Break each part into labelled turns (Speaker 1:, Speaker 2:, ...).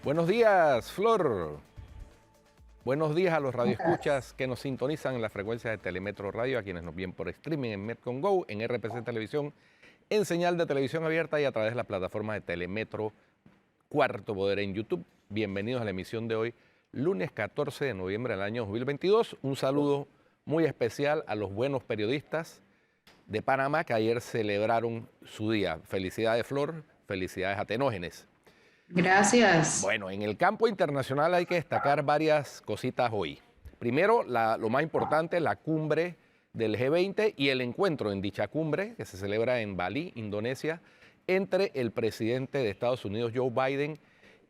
Speaker 1: Buenos días, Flor. Buenos días a los radioescuchas que nos sintonizan en las frecuencias de Telemetro Radio, a quienes nos ven por streaming en Metcon Go, en RPC Televisión, en señal de televisión abierta y a través de la plataforma de Telemetro Cuarto Poder en YouTube. Bienvenidos a la emisión de hoy, lunes 14 de noviembre del año 2022. Un saludo muy especial a los buenos periodistas de Panamá que ayer celebraron su día. Felicidades, Flor. Felicidades a Tenógenes.
Speaker 2: Gracias.
Speaker 1: Bueno, en el campo internacional hay que destacar varias cositas hoy. Primero, lo más importante, la cumbre del G20 y el encuentro en dicha cumbre, que se celebra en Bali, Indonesia, entre el presidente de Estados Unidos, Joe Biden,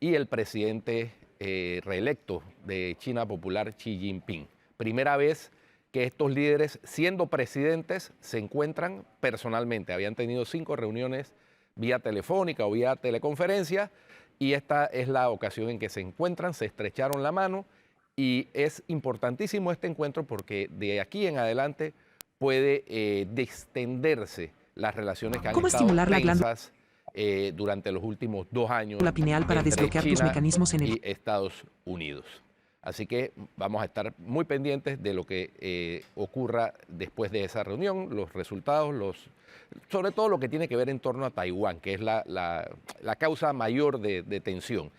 Speaker 1: y el presidente reelecto de China Popular, Xi Jinping. Primera vez que estos líderes, siendo presidentes, se encuentran personalmente. Habían tenido 5 reuniones vía telefónica o vía teleconferencia, y esta es la ocasión en que se encuentran, se estrecharon la mano, y es importantísimo este encuentro porque de aquí en adelante puede distenderse las relaciones que han estado tensas durante los últimos 2 años
Speaker 3: la pineal para
Speaker 1: entre
Speaker 3: desbloquear
Speaker 1: China
Speaker 3: tus mecanismos en el...
Speaker 1: y Estados Unidos. Así que vamos a estar muy pendientes de lo que ocurra después de esa reunión, los resultados, sobre todo lo que tiene que ver en torno a Taiwán, que es la causa mayor de tensión.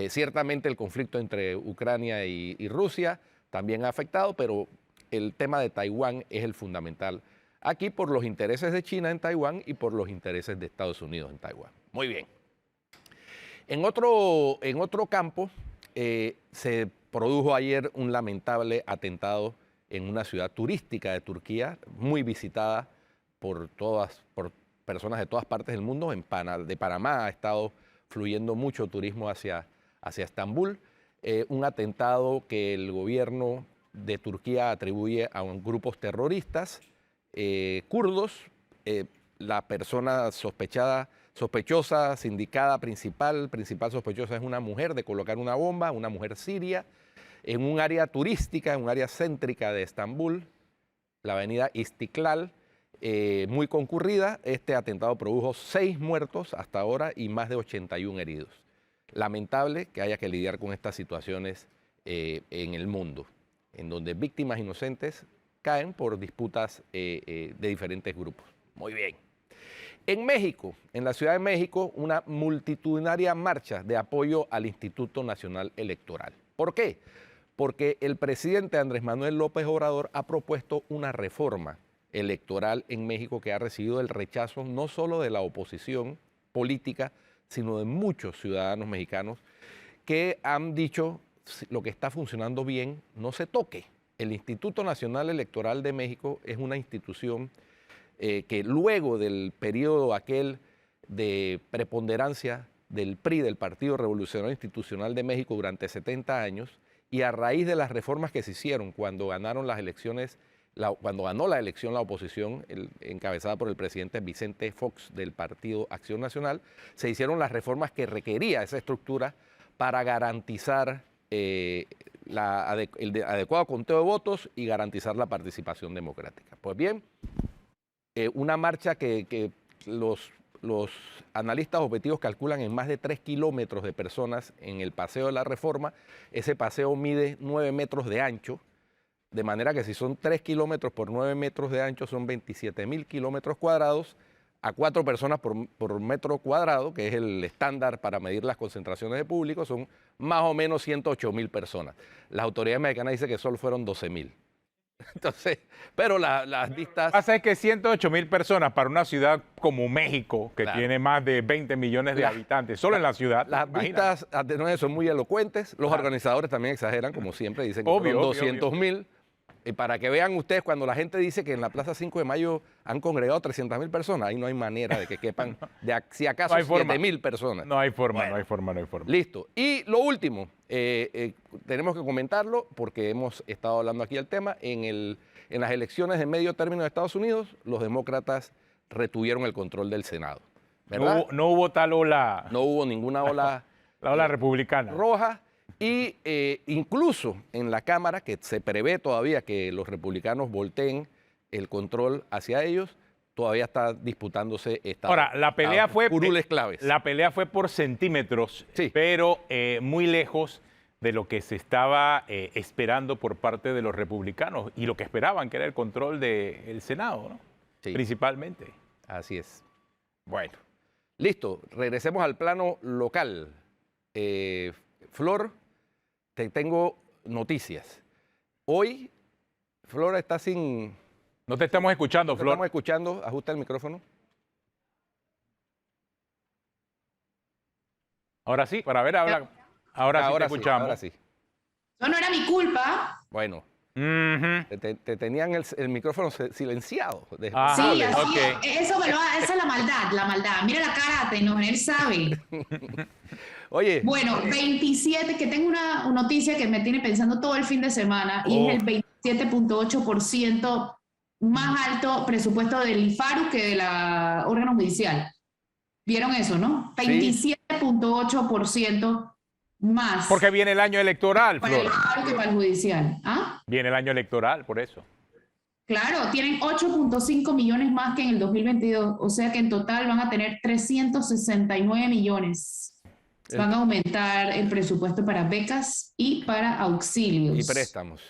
Speaker 1: Ciertamente el conflicto entre Ucrania y Rusia también ha afectado, pero el tema de Taiwán es el fundamental aquí por los intereses de China en Taiwán y por los intereses de Estados Unidos en Taiwán. Muy bien. En otro campo, se produjo ayer un lamentable atentado en una ciudad turística de Turquía, muy visitada por personas de todas partes del mundo. De Panamá ha estado fluyendo mucho turismo hacia Estambul. Un atentado que el gobierno de Turquía atribuye a grupos terroristas kurdos. La persona sospechosa, sindicada principal sospechosa es una mujer de colocar una bomba, una mujer siria, en un área turística, en un área céntrica de Estambul, la avenida Istiklal, muy concurrida. Este atentado produjo 6 muertos hasta ahora y más de 81 heridos. Lamentable que haya que lidiar con estas situaciones en el mundo, en donde víctimas inocentes caen por disputas de diferentes grupos. Muy bien. En México, en la Ciudad de México, una multitudinaria marcha de apoyo al Instituto Nacional Electoral. ¿Por qué? Porque el presidente Andrés Manuel López Obrador ha propuesto una reforma electoral en México que ha recibido el rechazo no solo de la oposición política, sino de muchos ciudadanos mexicanos que han dicho: lo que está funcionando bien no se toque. El Instituto Nacional Electoral de México es una institución que luego del periodo aquel de preponderancia del PRI, del Partido Revolucionario Institucional de México, durante 70 años, y a raíz de las reformas que se hicieron cuando ganaron las elecciones, cuando ganó la elección la oposición, encabezada por el presidente Vicente Fox del Partido Acción Nacional, se hicieron las reformas que requería esa estructura para garantizar el adecuado conteo de votos y garantizar la participación democrática. Pues bien, una marcha que los analistas objetivos calculan en más de 3 kilómetros de personas en el Paseo de la Reforma. Ese paseo mide 9 metros de ancho, de manera que si son 3 kilómetros por 9 metros de ancho, son 27.000 kilómetros cuadrados, a 4 personas por metro cuadrado, que es el estándar para medir las concentraciones de público, son más o menos 108.000 personas. Las autoridades mexicanas dicen que solo fueron 12.000. Entonces, pero las vistas...
Speaker 4: Pasa es que 108.000 personas para una ciudad como México, que
Speaker 1: Claro,
Speaker 4: tiene más de 20 millones de habitantes, solo en la ciudad.
Speaker 1: Las vistas atenuadas son muy elocuentes. Los organizadores también exageran, como siempre, dicen que fueron 200.000. Y para que vean ustedes, cuando la gente dice que en la Plaza 5 de Mayo han congregado 300.000 personas, ahí no hay manera de que quepan, si acaso, 7.000 personas.
Speaker 4: No hay forma,
Speaker 1: Bueno,
Speaker 4: no hay forma, no hay forma.
Speaker 1: Listo. Y lo último, tenemos que comentarlo porque hemos estado hablando aquí del tema. En las elecciones de medio término de Estados Unidos, los demócratas retuvieron el control del Senado, ¿verdad?
Speaker 4: No hubo tal ola.
Speaker 1: No hubo ninguna ola,
Speaker 4: la ola republicana
Speaker 1: roja. Y incluso en la Cámara, que se prevé todavía que los republicanos volteen el control hacia ellos, todavía está disputándose esta.
Speaker 4: Ahora, la pelea fue
Speaker 1: curules claves.
Speaker 4: La pelea fue por centímetros,
Speaker 1: Sí.
Speaker 4: pero muy lejos de lo que se estaba esperando por parte de los republicanos y lo que esperaban, que era el control del Senado, ¿no?
Speaker 1: Sí.
Speaker 4: Principalmente.
Speaker 1: Así es. Bueno, listo. Regresemos al plano local. Flor, te tengo noticias. Hoy, Flor está sin...
Speaker 4: No te estamos escuchando,
Speaker 1: ¿Te
Speaker 4: Flor.
Speaker 1: estamos escuchando? Ajusta el micrófono.
Speaker 4: Ahora sí, para ver, habla. Ahora sí te escuchamos.
Speaker 1: Ahora sí.
Speaker 2: No, no era mi culpa.
Speaker 1: Bueno,
Speaker 4: Ujú.
Speaker 1: te tenían el micrófono silenciado.
Speaker 4: Ah,
Speaker 2: Sí,
Speaker 4: vale,
Speaker 2: así
Speaker 4: ok.
Speaker 2: eso esa es la maldad, la maldad. Mira la cara, él sabe.
Speaker 1: Oye,
Speaker 2: Bueno, 27, que tengo una noticia que me tiene pensando todo el fin de semana, y es el 27.8% más alto presupuesto del IFARU que de la órgano judicial. ¿Vieron eso, no?
Speaker 1: Sí.
Speaker 2: 27.8% más
Speaker 4: Porque viene el año electoral,
Speaker 2: para el
Speaker 4: Flor.
Speaker 2: IFARU que para el judicial. ¿Ah?
Speaker 4: Viene el año electoral, por eso.
Speaker 2: Claro, tienen 8.5 millones más que en el 2022, o sea que en total van a tener 369 millones. Van a aumentar el presupuesto para becas y para auxilios.
Speaker 1: y préstamos.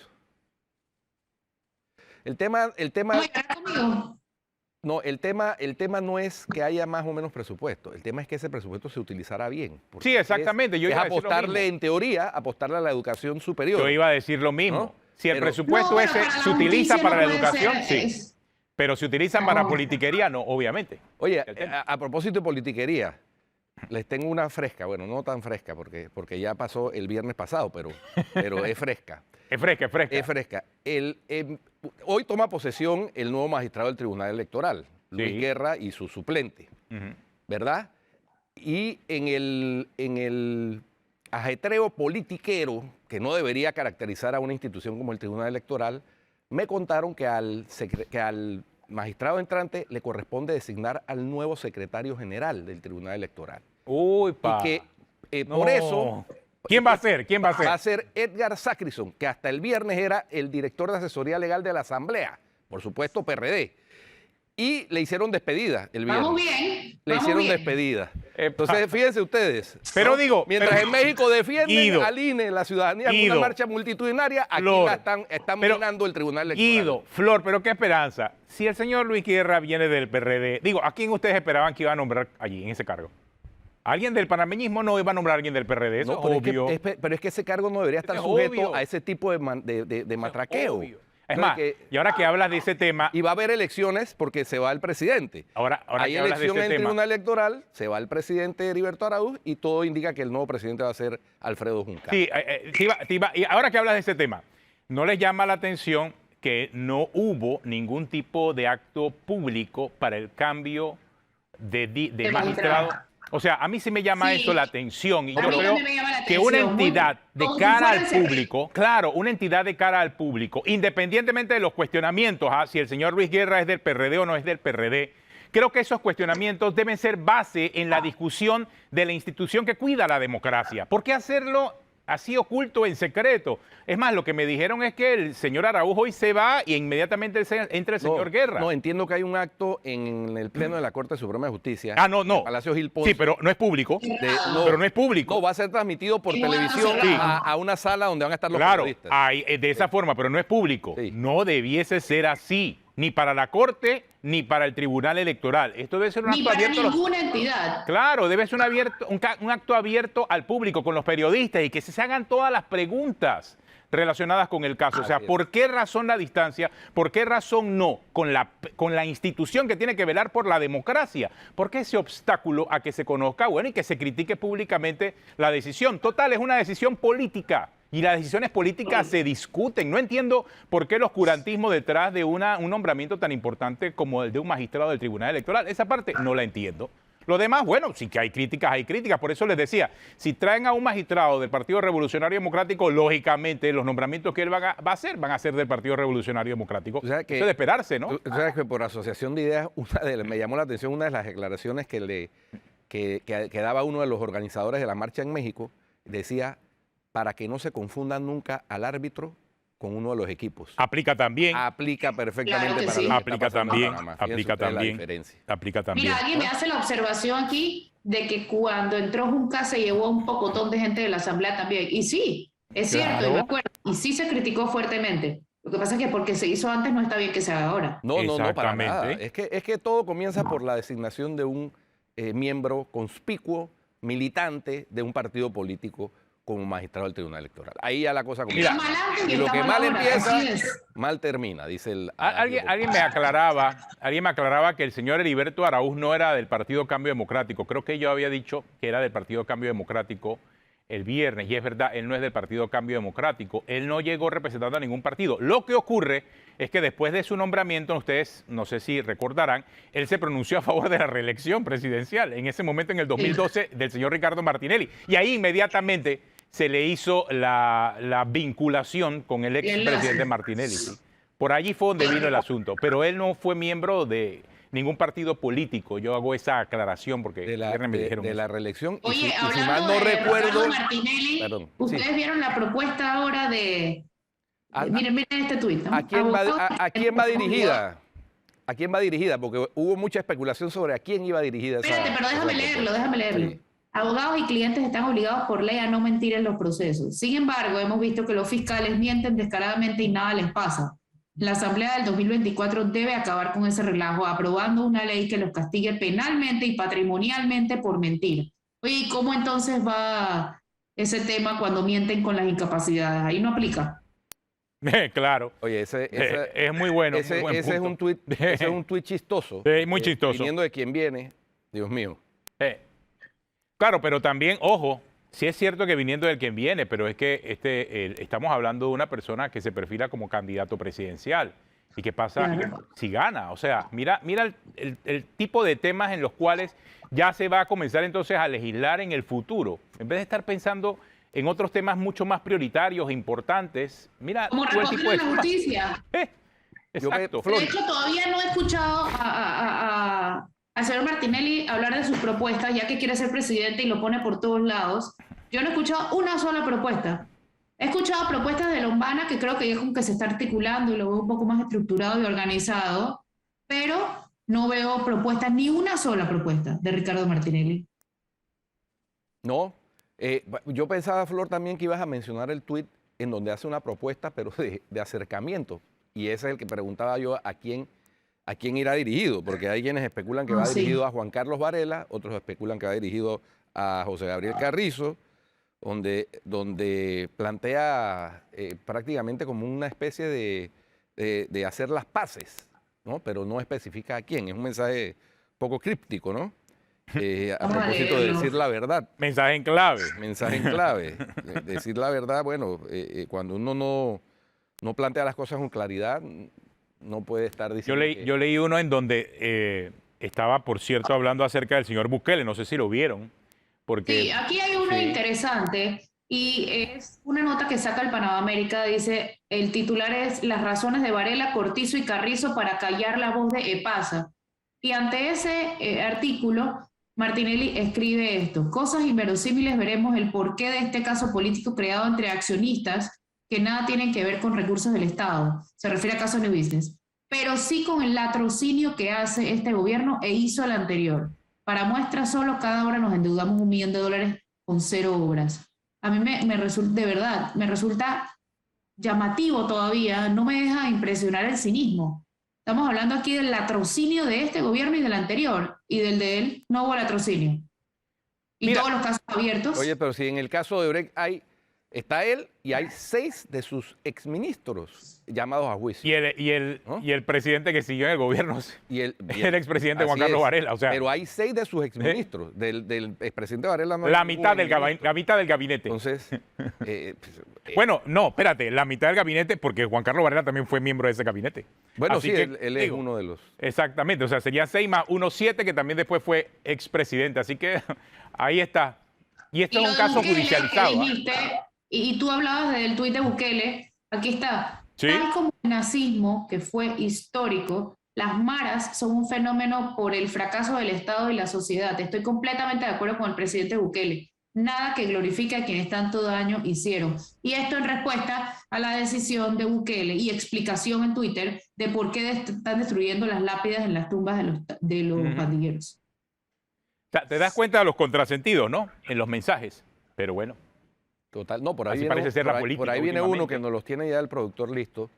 Speaker 1: El tema,
Speaker 2: ¿Vamos a llorar conmigo?
Speaker 1: no, el tema no es que haya más o menos presupuesto. El tema es que ese presupuesto se utilizará bien. Porque
Speaker 4: Sí, exactamente. Yo
Speaker 1: es
Speaker 4: iba a decir lo
Speaker 1: apostarle,
Speaker 4: mismo.
Speaker 1: en teoría, apostarle a la educación superior.
Speaker 4: Yo iba a decir lo mismo.
Speaker 1: ¿No?
Speaker 4: Si el
Speaker 1: Pero-
Speaker 4: presupuesto
Speaker 2: No, pero
Speaker 4: ese
Speaker 2: para la
Speaker 4: se utiliza
Speaker 2: justicia
Speaker 4: para
Speaker 2: no
Speaker 4: la
Speaker 2: puede
Speaker 4: educación,
Speaker 2: ser,
Speaker 4: sí.
Speaker 2: es-
Speaker 4: Pero se utiliza para
Speaker 2: No.
Speaker 4: politiquería, no, obviamente.
Speaker 1: Oye,
Speaker 4: El tema.
Speaker 1: a propósito de politiquería, les tengo una fresca. Bueno, no tan fresca porque ya pasó el viernes pasado, pero es fresca.
Speaker 4: Es fresca, es fresca.
Speaker 1: Es fresca. Hoy toma posesión el nuevo magistrado del Tribunal Electoral, Luis
Speaker 4: Sí.
Speaker 1: Guerra y su suplente,
Speaker 4: Ujú.
Speaker 1: ¿verdad? Y en el ajetreo politiquero que no debería caracterizar a una institución como el Tribunal Electoral, me contaron que al magistrado entrante le corresponde designar al nuevo secretario general del Tribunal Electoral.
Speaker 4: Uy, pa.
Speaker 1: Y que
Speaker 4: No.
Speaker 1: por eso
Speaker 4: ¿Quién va a ser? ¿Quién va a ser?
Speaker 1: va a ser Edgar Sacrison, que hasta el viernes era el director de asesoría legal de la Asamblea, por supuesto PRD. Y le hicieron despedida el viernes.
Speaker 2: Vamos bien.
Speaker 1: Le
Speaker 2: vamos
Speaker 1: hicieron
Speaker 2: bien.
Speaker 1: despedida.
Speaker 4: Epa.
Speaker 1: Entonces, fíjense ustedes.
Speaker 4: Pero digo,
Speaker 1: mientras
Speaker 4: pero-
Speaker 1: en México defienden
Speaker 4: Guido,
Speaker 1: al INE, la ciudadanía, con
Speaker 4: Guido,
Speaker 1: una marcha multitudinaria, aquí
Speaker 4: Flor,
Speaker 1: la están
Speaker 4: pero-
Speaker 1: minando el Tribunal Electoral.
Speaker 4: Guido, Flor, pero qué esperanza. Si el señor Luis Guerra viene del PRD, digo, ¿a quién ustedes esperaban que iba a nombrar allí, en ese cargo? ¿Alguien del panameñismo no iba a nombrar a alguien del PRD? Eso
Speaker 1: No,
Speaker 4: es
Speaker 1: pero,
Speaker 4: obvio.
Speaker 1: pero es que ese cargo no debería estar
Speaker 4: Es
Speaker 1: sujeto
Speaker 4: obvio.
Speaker 1: a ese tipo de matraqueo.
Speaker 4: Obvio. Es
Speaker 1: Entonces,
Speaker 4: más, y ahora que hablas de ese tema,
Speaker 1: y va a haber elecciones porque se va el presidente.
Speaker 4: ahora
Speaker 1: Hay
Speaker 4: que hablas de
Speaker 1: elección
Speaker 4: ese
Speaker 1: en el
Speaker 4: tema,
Speaker 1: Tribunal Electoral, se va el presidente Heriberto Araúz y todo indica que el nuevo presidente va a ser Alfredo Juncal.
Speaker 4: sí, y ahora que hablas de ese tema, ¿no les llama la atención que no hubo ningún tipo de acto público para el cambio de magistrado? O sea, a mí sí me llama
Speaker 2: Sí.
Speaker 4: eso la atención. Y
Speaker 2: A
Speaker 4: yo
Speaker 2: mí
Speaker 4: creo
Speaker 2: también me llama la
Speaker 4: que una
Speaker 2: atención,
Speaker 4: entidad de
Speaker 2: como si
Speaker 4: cara
Speaker 2: fuera
Speaker 4: al
Speaker 2: ese-
Speaker 4: público, claro, una entidad de cara al público, independientemente de los cuestionamientos, si el señor Luis Guerra es del PRD o no es del PRD, creo que esos cuestionamientos deben ser base en la discusión de la institución que cuida la democracia. ¿Por qué hacerlo así oculto, en secreto? Es más, lo que me dijeron es que el señor Araújo hoy se va y inmediatamente entra el señor Guerra.
Speaker 1: No, entiendo que hay un acto en el Pleno de la Corte Suprema de Justicia.
Speaker 4: Ah, no.
Speaker 1: en el Palacio Gil Ponce.
Speaker 4: Sí, pero no es público.
Speaker 1: no,
Speaker 4: pero no es público.
Speaker 1: No, va a ser transmitido por
Speaker 2: Sí,
Speaker 1: televisión
Speaker 2: sí.
Speaker 1: a una sala donde van a estar los
Speaker 4: Claro,
Speaker 1: periodistas.
Speaker 4: de esa forma, pero no es público.
Speaker 1: Sí.
Speaker 4: No debiese ser así, ni para la Corte ni para el Tribunal Electoral. Esto debe ser un
Speaker 2: Ni
Speaker 4: acto
Speaker 2: para
Speaker 4: abierto. a los-
Speaker 2: ninguna entidad.
Speaker 4: Claro, debe ser un acto abierto al público, con los periodistas, y que se hagan todas las preguntas relacionadas con el caso. O sea,
Speaker 1: Así es.
Speaker 4: ¿por qué razón la distancia? ¿Por qué razón no? Con la institución que tiene que velar por la democracia. ¿Por qué ese obstáculo a que se conozca, bueno, y que se critique públicamente la decisión? Total, es una decisión política. Y las decisiones políticas se discuten. No entiendo por qué el oscurantismo detrás de un nombramiento tan importante como el de un magistrado del Tribunal Electoral. Esa parte no la entiendo. Lo demás, bueno, sí que hay críticas, hay críticas. Por eso les decía, si traen a un magistrado del Partido Revolucionario Democrático, lógicamente los nombramientos que él va a hacer van a ser del Partido Revolucionario Democrático.
Speaker 1: O sea que-
Speaker 4: Eso es de esperarse, ¿no?
Speaker 1: Tú sabes que por asociación de ideas, me llamó la atención una de las declaraciones que daba uno de los organizadores de la marcha en México. Decía, para que no se confundan nunca al árbitro con uno de los equipos.
Speaker 4: Aplica también.
Speaker 1: Aplica perfectamente
Speaker 2: Claro que
Speaker 1: para
Speaker 2: sí.
Speaker 1: lo que
Speaker 4: Aplica
Speaker 1: está pasando en
Speaker 4: también.
Speaker 1: Panamá. Fíjense
Speaker 4: Aplica
Speaker 1: ustedes la
Speaker 4: también.
Speaker 1: diferencia.
Speaker 4: Aplica también.
Speaker 2: Mira, alguien me hace la observación aquí de que cuando entró Junca se llevó a un pocotón de gente de la Asamblea también. Y sí, es cierto,
Speaker 4: Claro.
Speaker 2: y me acuerdo. Y sí se criticó fuertemente. Lo que pasa es que porque se hizo antes no está bien que se haga ahora.
Speaker 1: No, para
Speaker 4: Exactamente.
Speaker 1: nada. Es que todo comienza por la designación de un miembro conspicuo, militante de un partido político como magistrado del Tribunal Electoral. Ahí ya la cosa comienza.
Speaker 2: Está mal antes y
Speaker 1: Y lo
Speaker 2: está
Speaker 1: que
Speaker 2: mal
Speaker 1: mal
Speaker 2: ahora,
Speaker 1: empieza,
Speaker 2: así es.
Speaker 1: mal termina, dice el...
Speaker 4: Alguien me aclaraba que el señor Heriberto Araúz no era del Partido Cambio Democrático. Creo que yo había dicho que era del Partido Cambio Democrático el viernes, y es verdad, él no es del Partido Cambio Democrático. Él no llegó representando a ningún partido. Lo que ocurre es que después de su nombramiento, ustedes, no sé si recordarán, él se pronunció a favor de la reelección presidencial, en ese momento, en el 2012, del señor Ricardo Martinelli. Y ahí inmediatamente se le hizo la vinculación con el expresidente Martinelli. ¿Sí? Por allí fue donde vino el asunto. Pero él no fue miembro de ningún partido político. Yo hago esa aclaración porque
Speaker 1: de la,
Speaker 4: me dijeron
Speaker 1: de la
Speaker 4: eso.
Speaker 1: reelección.
Speaker 2: Oye,
Speaker 1: y si
Speaker 2: hablando
Speaker 1: mal no
Speaker 2: de
Speaker 1: recuerdo...
Speaker 2: Ricardo Martinelli,
Speaker 1: Perdón,
Speaker 2: ustedes
Speaker 1: sí.
Speaker 2: vieron la propuesta ahora de...
Speaker 1: A-
Speaker 2: miren este tuit. ¿no?
Speaker 1: ¿A quién
Speaker 2: Abogados-
Speaker 1: quién va dirigida? ¿A quién va dirigida? Porque hubo mucha especulación sobre a quién iba dirigida esa...
Speaker 2: Espérate, pero déjame
Speaker 1: esa
Speaker 2: leerlo,
Speaker 1: propuesta.
Speaker 2: déjame leerlo.
Speaker 1: Sí.
Speaker 2: Abogados y clientes están obligados por ley a no mentir en los procesos. Sin embargo, hemos visto que los fiscales mienten descaradamente y nada les pasa. La Asamblea del 2024 debe acabar con ese relajo, aprobando una ley que los castigue penalmente y patrimonialmente por mentir. Oye, ¿y cómo entonces va ese tema cuando mienten con las incapacidades? Ahí no aplica.
Speaker 4: Claro.
Speaker 1: Oye,
Speaker 4: Es muy bueno.
Speaker 1: ese,
Speaker 4: muy buen
Speaker 1: ese es
Speaker 4: punto.
Speaker 1: un tuit chistoso.
Speaker 4: Muy chistoso.
Speaker 1: Viniendo de quien viene, Dios mío.
Speaker 4: Claro, pero también, ojo, sí es cierto que viniendo del quien viene, pero es que estamos hablando de una persona que se perfila como candidato presidencial. ¿Y qué pasa
Speaker 2: Claro.
Speaker 4: si gana? O sea, mira el tipo de temas en los cuales ya se va a comenzar entonces a legislar en el futuro. En vez de estar pensando en otros temas mucho más prioritarios e importantes, mira
Speaker 2: Como
Speaker 4: todo el tipo
Speaker 2: recoger
Speaker 4: de
Speaker 2: la
Speaker 4: temas.
Speaker 2: justicia.
Speaker 4: Exacto.
Speaker 2: De hecho, todavía no he escuchado al señor Martinelli hablar de sus propuestas, ya que quiere ser presidente y lo pone por todos lados. Yo no he escuchado una sola propuesta. He escuchado propuestas de Lombana, que creo que ya como que se está articulando y lo veo un poco más estructurado y organizado, pero no veo propuestas, ni una sola propuesta de Ricardo Martinelli.
Speaker 1: No. Yo pensaba, Flor, también que ibas a mencionar el tuit en donde hace una propuesta, pero de acercamiento. Y ese es el que preguntaba yo a quién irá dirigido, porque hay quienes especulan que va
Speaker 2: Sí.
Speaker 1: dirigido a Juan Carlos Varela, otros especulan que va dirigido a José Gabriel Carrizo, donde plantea prácticamente como una especie de hacer las paces, ¿no? Pero no especifica a quién. Es un mensaje poco críptico, ¿no? A
Speaker 2: Vamos a
Speaker 1: propósito de
Speaker 2: leerlo.
Speaker 1: decir la verdad.
Speaker 4: Mensaje en clave.
Speaker 1: Mensaje en clave. Decir la verdad, bueno, cuando uno no plantea las cosas con claridad, no puede estar diciendo
Speaker 4: Yo leí uno en donde estaba, por cierto, hablando acerca del señor Bukele, no sé si lo vieron, porque...
Speaker 2: Sí, aquí hay uno interesante y es una nota que saca el Panamá América, dice, el titular es Las razones de Varela, Cortizo y Carrizo para callar la voz de EPASA. Y ante ese artículo, Martinelli escribe esto, cosas inverosímiles veremos el porqué de este caso político creado entre accionistas que nada tienen que ver con recursos del Estado, se refiere a caso New Business, pero sí con el latrocinio que hace este gobierno e hizo el anterior. Para muestra solo, cada hora nos endeudamos $1 millón con 0 obras. A mí me resulta, de verdad, me resulta llamativo todavía, no me deja impresionar el cinismo. Estamos hablando aquí del latrocinio de este gobierno y del anterior, y del de él no hubo latrocinio. Y
Speaker 4: Mira,
Speaker 2: todos los casos abiertos.
Speaker 1: Oye, pero si en el caso de Brecht está él y hay 6 de sus exministros llamados a juicio.
Speaker 4: Y el presidente que siguió en el gobierno, el expresidente Juan
Speaker 1: así
Speaker 4: Carlos
Speaker 1: es.
Speaker 4: Varela. O sea,
Speaker 1: Pero hay 6 de sus exministros. Del expresidente Varela no hay
Speaker 4: la
Speaker 1: ningún
Speaker 4: mitad del
Speaker 1: exministro.
Speaker 4: gabinete.
Speaker 1: Entonces,
Speaker 4: Bueno, no, espérate, la mitad del gabinete, porque Juan Carlos Varela también fue miembro de ese gabinete.
Speaker 1: bueno,
Speaker 4: Así
Speaker 1: sí,
Speaker 4: que,
Speaker 1: él es
Speaker 4: digo,
Speaker 1: uno de los...
Speaker 4: Exactamente, o sea, serían 6 más 1, 7, que también después fue expresidente. Así que ahí está. Y esto
Speaker 2: Y
Speaker 4: es
Speaker 2: lo
Speaker 4: un
Speaker 2: de
Speaker 4: caso
Speaker 2: Bukele,
Speaker 4: judicializado.
Speaker 2: que
Speaker 4: ¿Ah?
Speaker 2: dijiste, y tú hablabas del tuit de Bukele, aquí está.
Speaker 4: Sí.
Speaker 2: Tal como el nazismo, que fue histórico, las maras son un fenómeno por el fracaso del Estado y la sociedad. Estoy completamente de acuerdo con el presidente Bukele. nada que glorifique a quienes tanto daño hicieron. Y esto en respuesta a la decisión de Bukele y explicación en Twitter de por qué están destruyendo las lápidas en las tumbas de los pandilleros.
Speaker 4: O sea, te das cuenta de los contrasentidos, ¿no? En los mensajes. Pero bueno.
Speaker 1: Total, no, por ahí
Speaker 4: Así
Speaker 1: viene,
Speaker 4: parece ser la política
Speaker 1: por ahí viene uno
Speaker 4: últimamente.
Speaker 1: que nos los tiene ya el productor listo,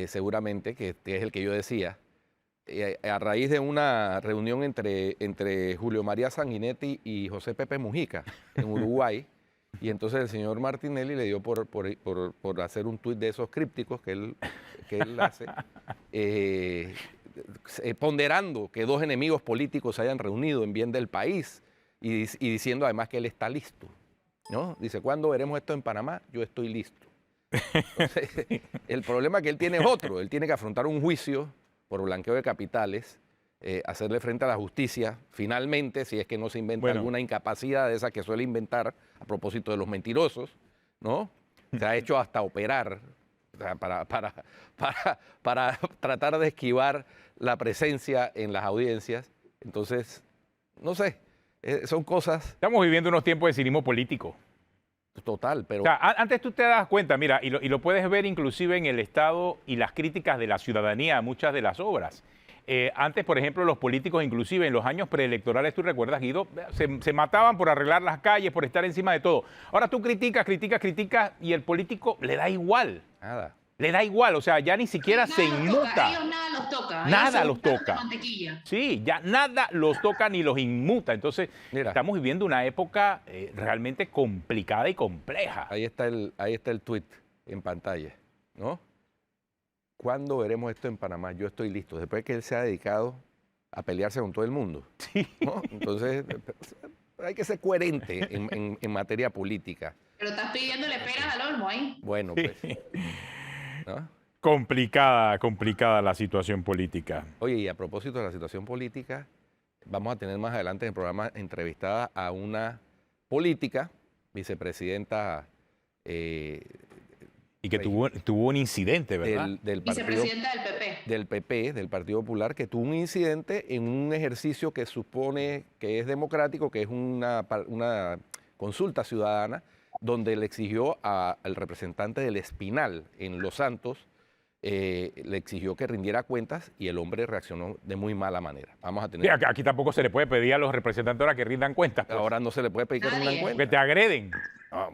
Speaker 1: seguramente, que es el que yo decía. A raíz de una reunión entre Julio María Sanguinetti y José Pepe Mujica en Uruguay, y entonces el señor Martinelli le dio por hacer un tuit de esos crípticos que él hace, ponderando que dos enemigos políticos se hayan reunido en bien del país y diciendo además que él está listo, ¿no? Dice, ¿cuándo veremos esto en Panamá? Yo estoy listo. Entonces, el problema que él tiene es otro, él tiene que afrontar un juicio por blanqueo de capitales, hacerle frente a la justicia, finalmente, si es que no se inventa alguna incapacidad de esa que suele inventar a propósito de los mentirosos, ¿no? Se ha hecho hasta operar, o sea, para tratar de esquivar la presencia en las audiencias. Entonces, no sé, son cosas...
Speaker 4: Estamos viviendo unos tiempos de cinismo político.
Speaker 1: Total, pero...
Speaker 4: O sea, antes tú te das cuenta, mira, y lo puedes ver inclusive en el Estado y las críticas de la ciudadanía a muchas de las obras. Antes, por ejemplo, los políticos, inclusive en los años preelectorales, tú recuerdas, Guido, se mataban por arreglar las calles, por estar encima de todo. Ahora tú criticas y el político le da igual.
Speaker 1: Nada.
Speaker 4: Le da igual, o sea, ya ni siquiera se inmuta.
Speaker 2: A ellos nada los toca.
Speaker 4: Nada
Speaker 2: ellos
Speaker 4: los toca.
Speaker 2: Mantequilla.
Speaker 4: Sí, ya nada los toca ni los inmuta. Entonces,
Speaker 1: Mira,
Speaker 4: estamos viviendo una época realmente complicada y compleja.
Speaker 1: ahí está el tuit en pantalla, ¿no? ¿Cuándo veremos esto en Panamá? Yo estoy listo. Después que él se ha dedicado a pelearse con todo el mundo, ¿no? Entonces, hay que ser coherente en materia política.
Speaker 2: Pero estás pidiéndole peras al olmo ahí.
Speaker 1: Bueno, pues, ¿no?
Speaker 4: Complicada la situación política.
Speaker 1: Oye, y a propósito de la situación política, vamos a tener más adelante en el programa entrevistada a una política, vicepresidenta
Speaker 4: Y que tuvo un incidente, ¿verdad?
Speaker 1: del partido,
Speaker 2: Vicepresidenta del PP.
Speaker 1: del PP, del Partido Popular, que tuvo un incidente en un ejercicio que supone que es democrático, que es una consulta ciudadana, donde le exigió al representante del Espinal en Los Santos, le exigió que rindiera cuentas y el hombre reaccionó de muy mala manera. Vamos a tener...
Speaker 4: Sí, aquí tampoco se le puede pedir a los representantes ahora que rindan cuentas. Pues,
Speaker 1: Ahora no se le puede pedir que rindan
Speaker 2: Nadie.
Speaker 1: cuentas.
Speaker 4: que te agreden.
Speaker 1: No,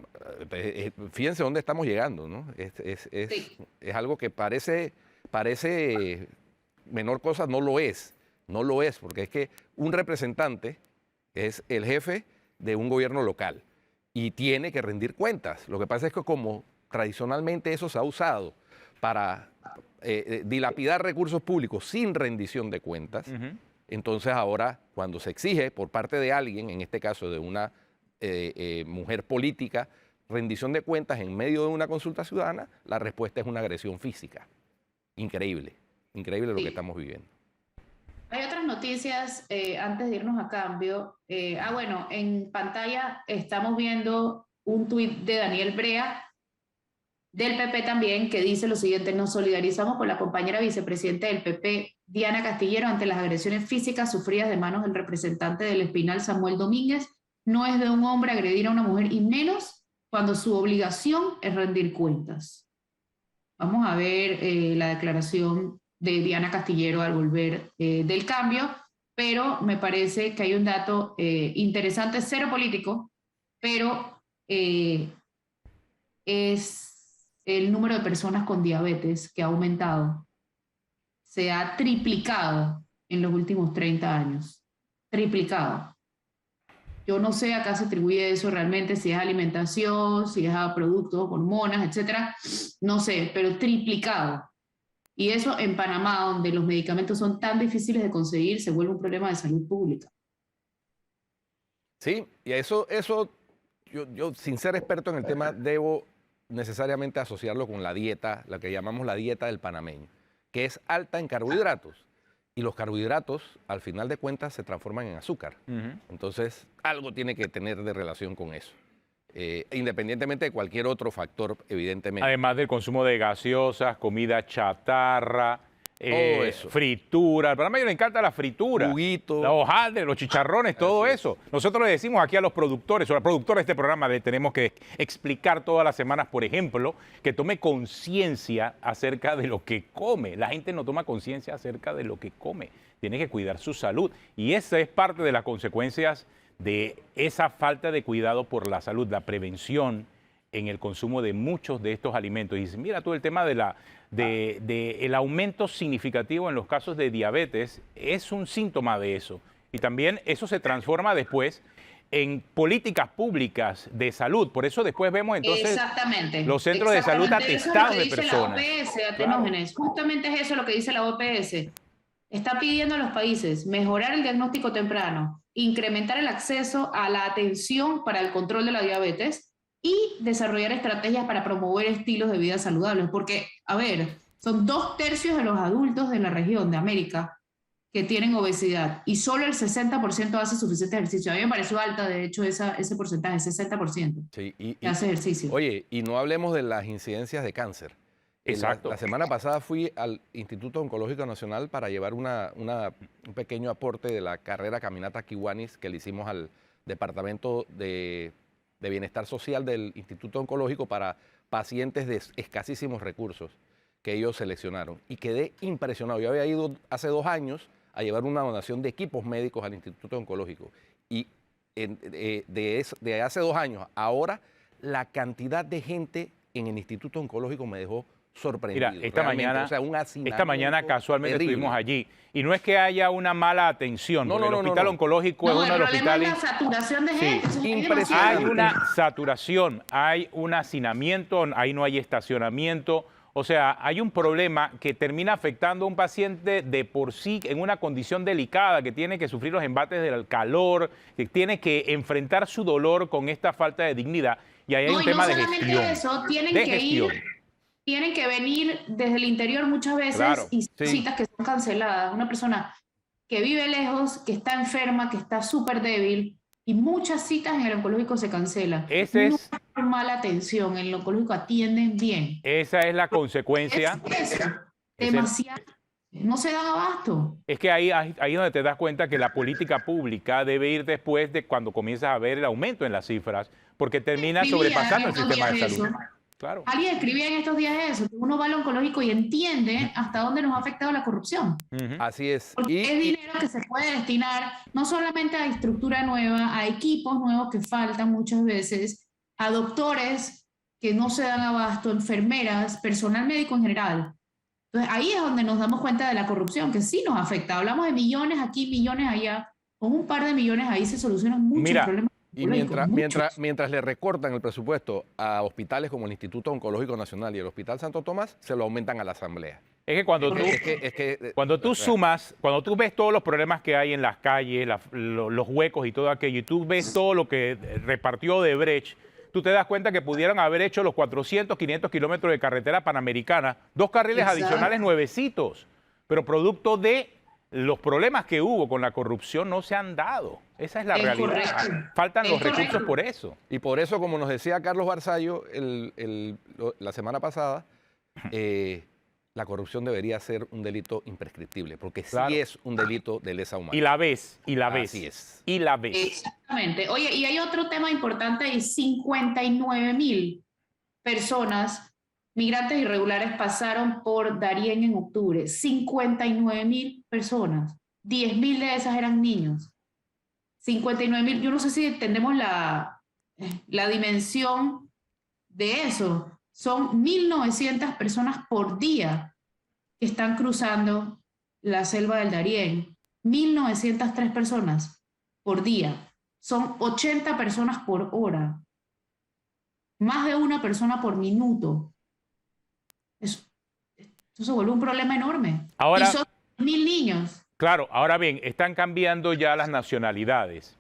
Speaker 1: fíjense dónde estamos llegando, ¿no?
Speaker 2: Sí.
Speaker 1: Es algo que parece menor cosa, no lo es, porque es que un representante es el jefe de un gobierno local y tiene que rendir cuentas. Lo que pasa es que como tradicionalmente eso se ha usado para dilapidar recursos públicos sin rendición de cuentas, entonces ahora cuando se exige por parte de alguien, en este caso de una mujer política, rendición de cuentas en medio de una consulta ciudadana, la respuesta es una agresión física. Increíble lo que estamos viviendo.
Speaker 2: Hay otras noticias antes de irnos a cambio. Bueno, en pantalla estamos viendo un tuit de Daniel Brea, del PP también, que dice lo siguiente: nos solidarizamos con la compañera vicepresidenta del PP, Diana Castillero, ante las agresiones físicas sufridas de manos del representante del Espinal, Samuel Domínguez. No es de un hombre agredir a una mujer, y menos cuando su obligación es rendir cuentas. Vamos a ver la declaración de Diana Castillero al volver del cambio, pero me parece que hay un dato interesante, cero político, pero es el número de personas con diabetes que ha aumentado. Se ha triplicado en los últimos 30 años. Triplicado. Yo no sé a qué se atribuye eso realmente, si es alimentación, si es a productos, hormonas, etcétera. No sé, pero triplicado. Y eso en Panamá, donde los medicamentos son tan difíciles de conseguir, se vuelve un problema de salud pública.
Speaker 1: Sí, y eso yo sin ser experto en el tema, debo necesariamente asociarlo con la dieta, la que llamamos la dieta del panameño, que es alta en carbohidratos. Y los carbohidratos, al final de cuentas, se transforman en azúcar. Entonces, algo tiene que tener de relación con eso. Independientemente de cualquier otro factor, evidentemente.
Speaker 4: Además del consumo de gaseosas, comida chatarra,
Speaker 1: Todo eso.
Speaker 4: fritura. Al panameño le encanta la fritura.
Speaker 1: Juguito.
Speaker 4: La hojaldre, los chicharrones, todo eso. Nosotros le decimos aquí a los productores, o al productor de este programa, le tenemos que explicar todas las semanas, por ejemplo, que tome conciencia acerca de lo que come. La gente no toma conciencia acerca de lo que come. Tiene que cuidar su salud. Y esa es parte de las consecuencias de esa falta de cuidado por la salud, la prevención en el consumo de muchos de estos alimentos. Y mira tú el tema de el aumento significativo en los casos de diabetes es un síntoma de eso. Y también eso se transforma después en políticas públicas de salud. Por eso después vemos entonces
Speaker 2: Exactamente.
Speaker 4: los centros de salud atestados de personas.
Speaker 2: Eso es lo que dice la OPS, Atenógenes. Justamente es eso lo que dice la OPS. Está pidiendo a los países mejorar el diagnóstico temprano, incrementar el acceso a la atención para el control de la diabetes y desarrollar estrategias para promover estilos de vida saludables. Porque, a ver, son 2/3 de los adultos de la región de América que tienen obesidad y solo el 60% hace suficiente ejercicio. A mí me pareció alta, de hecho, ese porcentaje, 60%,
Speaker 1: Sí,
Speaker 2: que hace ejercicio.
Speaker 1: Oye, y no hablemos de las incidencias de cáncer.
Speaker 4: Exacto.
Speaker 1: La semana pasada fui al Instituto Oncológico Nacional para llevar un pequeño aporte de la carrera Caminata Kiwanis que le hicimos al Departamento de Bienestar Social del Instituto Oncológico para pacientes de escasísimos recursos que ellos seleccionaron. Y quedé impresionado. Yo había ido hace 2 años a llevar una donación de equipos médicos al Instituto Oncológico. Y de hace 2 años, ahora la cantidad de gente en el Instituto Oncológico me dejó sorprendido.
Speaker 4: Mira, esta
Speaker 1: Realmente,
Speaker 4: mañana casualmente
Speaker 1: terrible.
Speaker 4: estuvimos allí. Y no es que haya una mala atención,
Speaker 1: No,
Speaker 4: porque
Speaker 1: no,
Speaker 4: el Hospital
Speaker 1: no.
Speaker 4: Oncológico es
Speaker 2: No,
Speaker 4: uno de
Speaker 2: el
Speaker 4: los
Speaker 2: problema
Speaker 4: hospitales...
Speaker 2: es la saturación de
Speaker 4: Sí,
Speaker 2: gente. Eso es
Speaker 1: impresionante.
Speaker 4: Hay
Speaker 2: demasiado.
Speaker 4: una saturación, hay un hacinamiento, ahí no hay estacionamiento. O sea, hay un problema que termina afectando a un paciente de por sí en una condición delicada, que tiene que sufrir los embates del calor, que tiene que enfrentar su dolor con esta falta de dignidad. Y ahí hay
Speaker 2: No,
Speaker 4: un
Speaker 2: y
Speaker 4: tema
Speaker 2: no
Speaker 4: de
Speaker 2: solamente
Speaker 4: gestión.
Speaker 2: eso, tienen
Speaker 4: De
Speaker 2: que
Speaker 4: gestión.
Speaker 2: tienen que venir desde el interior muchas veces
Speaker 4: Claro,
Speaker 2: y
Speaker 1: sí.
Speaker 2: citas que son canceladas. Una persona que vive lejos, que está enferma, que está súper débil, y muchas citas en el oncológico se cancelan.
Speaker 4: Ese
Speaker 2: No
Speaker 4: es-
Speaker 2: hay mala atención, en el oncológico atienden bien.
Speaker 4: Esa es la consecuencia.
Speaker 2: Es eso,
Speaker 4: el-
Speaker 2: demasiado. No se dan abasto.
Speaker 4: Es que ahí es donde te das cuenta que la política pública debe ir después de cuando comienzas a ver el aumento en las cifras, porque termina
Speaker 2: Escribía
Speaker 4: sobrepasando el
Speaker 2: estos
Speaker 4: sistema de
Speaker 2: días
Speaker 4: salud.
Speaker 2: eso.
Speaker 4: Claro.
Speaker 2: Alguien escribía en estos días eso, que uno va al oncológico y entiende hasta dónde nos ha afectado la corrupción.
Speaker 4: Ujú.
Speaker 1: Así es.
Speaker 2: Porque es dinero que se puede destinar no solamente a estructura nueva, a equipos nuevos que faltan muchas veces, a doctores que no se dan abasto, enfermeras, personal médico en general. Entonces ahí es donde nos damos cuenta de la corrupción, que sí nos afecta. Hablamos de millones aquí, millones allá. Con un par de millones ahí se solucionan muchos
Speaker 4: Mira,
Speaker 2: problemas.
Speaker 1: Y mientras le recortan el presupuesto a hospitales como el Instituto Oncológico Nacional y el Hospital Santo Tomás, se lo aumentan a la Asamblea.
Speaker 4: Es que cuando tú, cuando tú sumas, cuando tú ves todos los problemas que hay en las calles, los huecos y todo aquello, y tú ves todo lo que repartió Odebrecht, tú te das cuenta que pudieron haber hecho los 400, 500 kilómetros de carretera panamericana, 2 carriles
Speaker 2: Exacto.
Speaker 4: adicionales nuevecitos, pero producto de los problemas que hubo con la corrupción no se han dado. Esa es la
Speaker 2: Es
Speaker 4: realidad.
Speaker 2: correcto.
Speaker 4: Faltan
Speaker 2: Es
Speaker 4: los recursos
Speaker 2: correcto.
Speaker 4: por eso.
Speaker 1: Y por eso, como nos decía Carlos Barzallo la semana pasada, la corrupción debería ser un delito imprescriptible, porque
Speaker 4: Claro.
Speaker 1: sí es un delito de lesa humana.
Speaker 4: Y la ves, y la ves.
Speaker 1: Así es.
Speaker 4: Y la ves.
Speaker 2: Exactamente. Oye, y hay otro tema importante, y 59,000 personas, migrantes irregulares, pasaron por Darién en octubre. 59,000 personas. 10,000 de esas eran niños. 59,000, yo no sé si entendemos la dimensión de eso. Son 1.900 personas por día que están cruzando la selva del Darién. 1.903 personas por día. Son 80 personas por hora. Más de una persona por minuto. Eso se vuelve un problema enorme.
Speaker 4: Ahora-
Speaker 2: y son 1.000 niños.
Speaker 4: Claro, ahora bien, están cambiando ya las nacionalidades.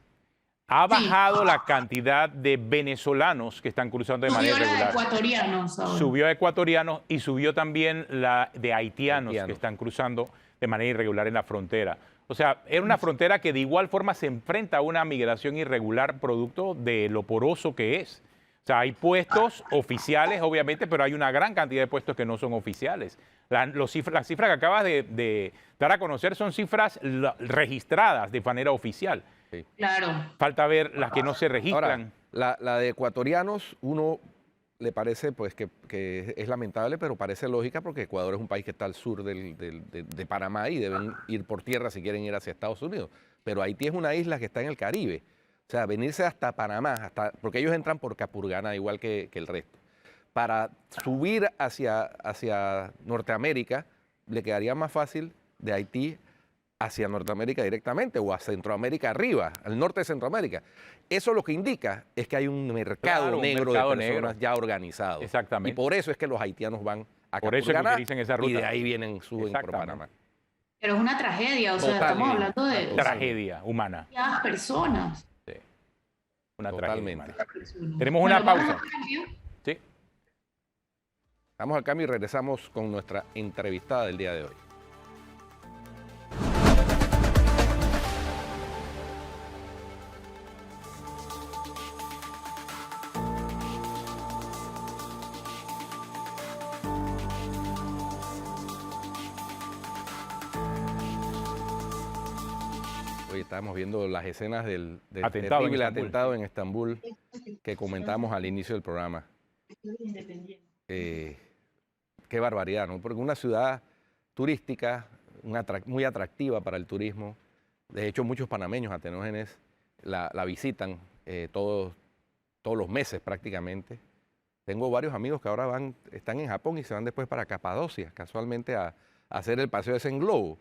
Speaker 4: Ha bajado la cantidad de venezolanos que están cruzando de manera
Speaker 2: Subió la de
Speaker 4: irregular.
Speaker 2: ecuatorianos ahora.
Speaker 4: Subió a ecuatorianos y subió también la de haitianos
Speaker 1: Haitianos.
Speaker 4: que están cruzando de manera irregular en la frontera. O sea, era una frontera que de igual forma se enfrenta a una migración irregular producto de lo poroso que es. O sea, hay puestos oficiales, obviamente, pero hay una gran cantidad de puestos que no son oficiales. Las cifras que acabas de dar a conocer son cifras registradas de manera oficial.
Speaker 1: Sí.
Speaker 2: Claro.
Speaker 4: Falta ver las que no se registran.
Speaker 1: Ahora, la de ecuatorianos, uno le parece pues que es lamentable, pero parece lógica porque Ecuador es un país que está al sur de Panamá y deben ir por tierra si quieren ir hacia Estados Unidos. Pero Haití es una isla que está en el Caribe. O sea, venirse hasta Panamá, porque ellos entran por Capurganá igual que el resto. Para subir hacia Norteamérica, le quedaría más fácil de Haití hacia Norteamérica directamente o a Centroamérica arriba, al norte de Centroamérica. Eso lo que indica es que hay un mercado negro de personas ya organizado.
Speaker 4: Exactamente.
Speaker 1: Y por eso es que los haitianos van a
Speaker 4: Por eso es que
Speaker 1: Capurganá
Speaker 4: utilizan esa ruta.
Speaker 1: y de ahí suben por Panamá.
Speaker 2: Pero es una tragedia, o sea,
Speaker 1: Totalmente.
Speaker 2: estamos hablando de
Speaker 4: Tragedia humana.
Speaker 2: demasiadas personas.
Speaker 4: Sí. Una
Speaker 1: Totalmente.
Speaker 4: tragedia humana. Tenemos una
Speaker 2: Bueno,
Speaker 4: pausa.
Speaker 2: vamos al cambio.
Speaker 4: Sí.
Speaker 1: Vamos al cambio y regresamos con nuestra entrevistada del día de hoy. Hoy estábamos viendo las escenas del
Speaker 4: Atentado en
Speaker 1: terrible
Speaker 4: Estambul.
Speaker 1: atentado en Estambul que comentamos al inicio del programa. Qué barbaridad, ¿no? Porque una ciudad turística, muy atractiva para el turismo. De hecho, muchos panameños atenógenes la visitan todos los meses prácticamente. Tengo varios amigos que ahora están en Japón y se van después para Capadocia, casualmente a hacer el paseo ese en globo.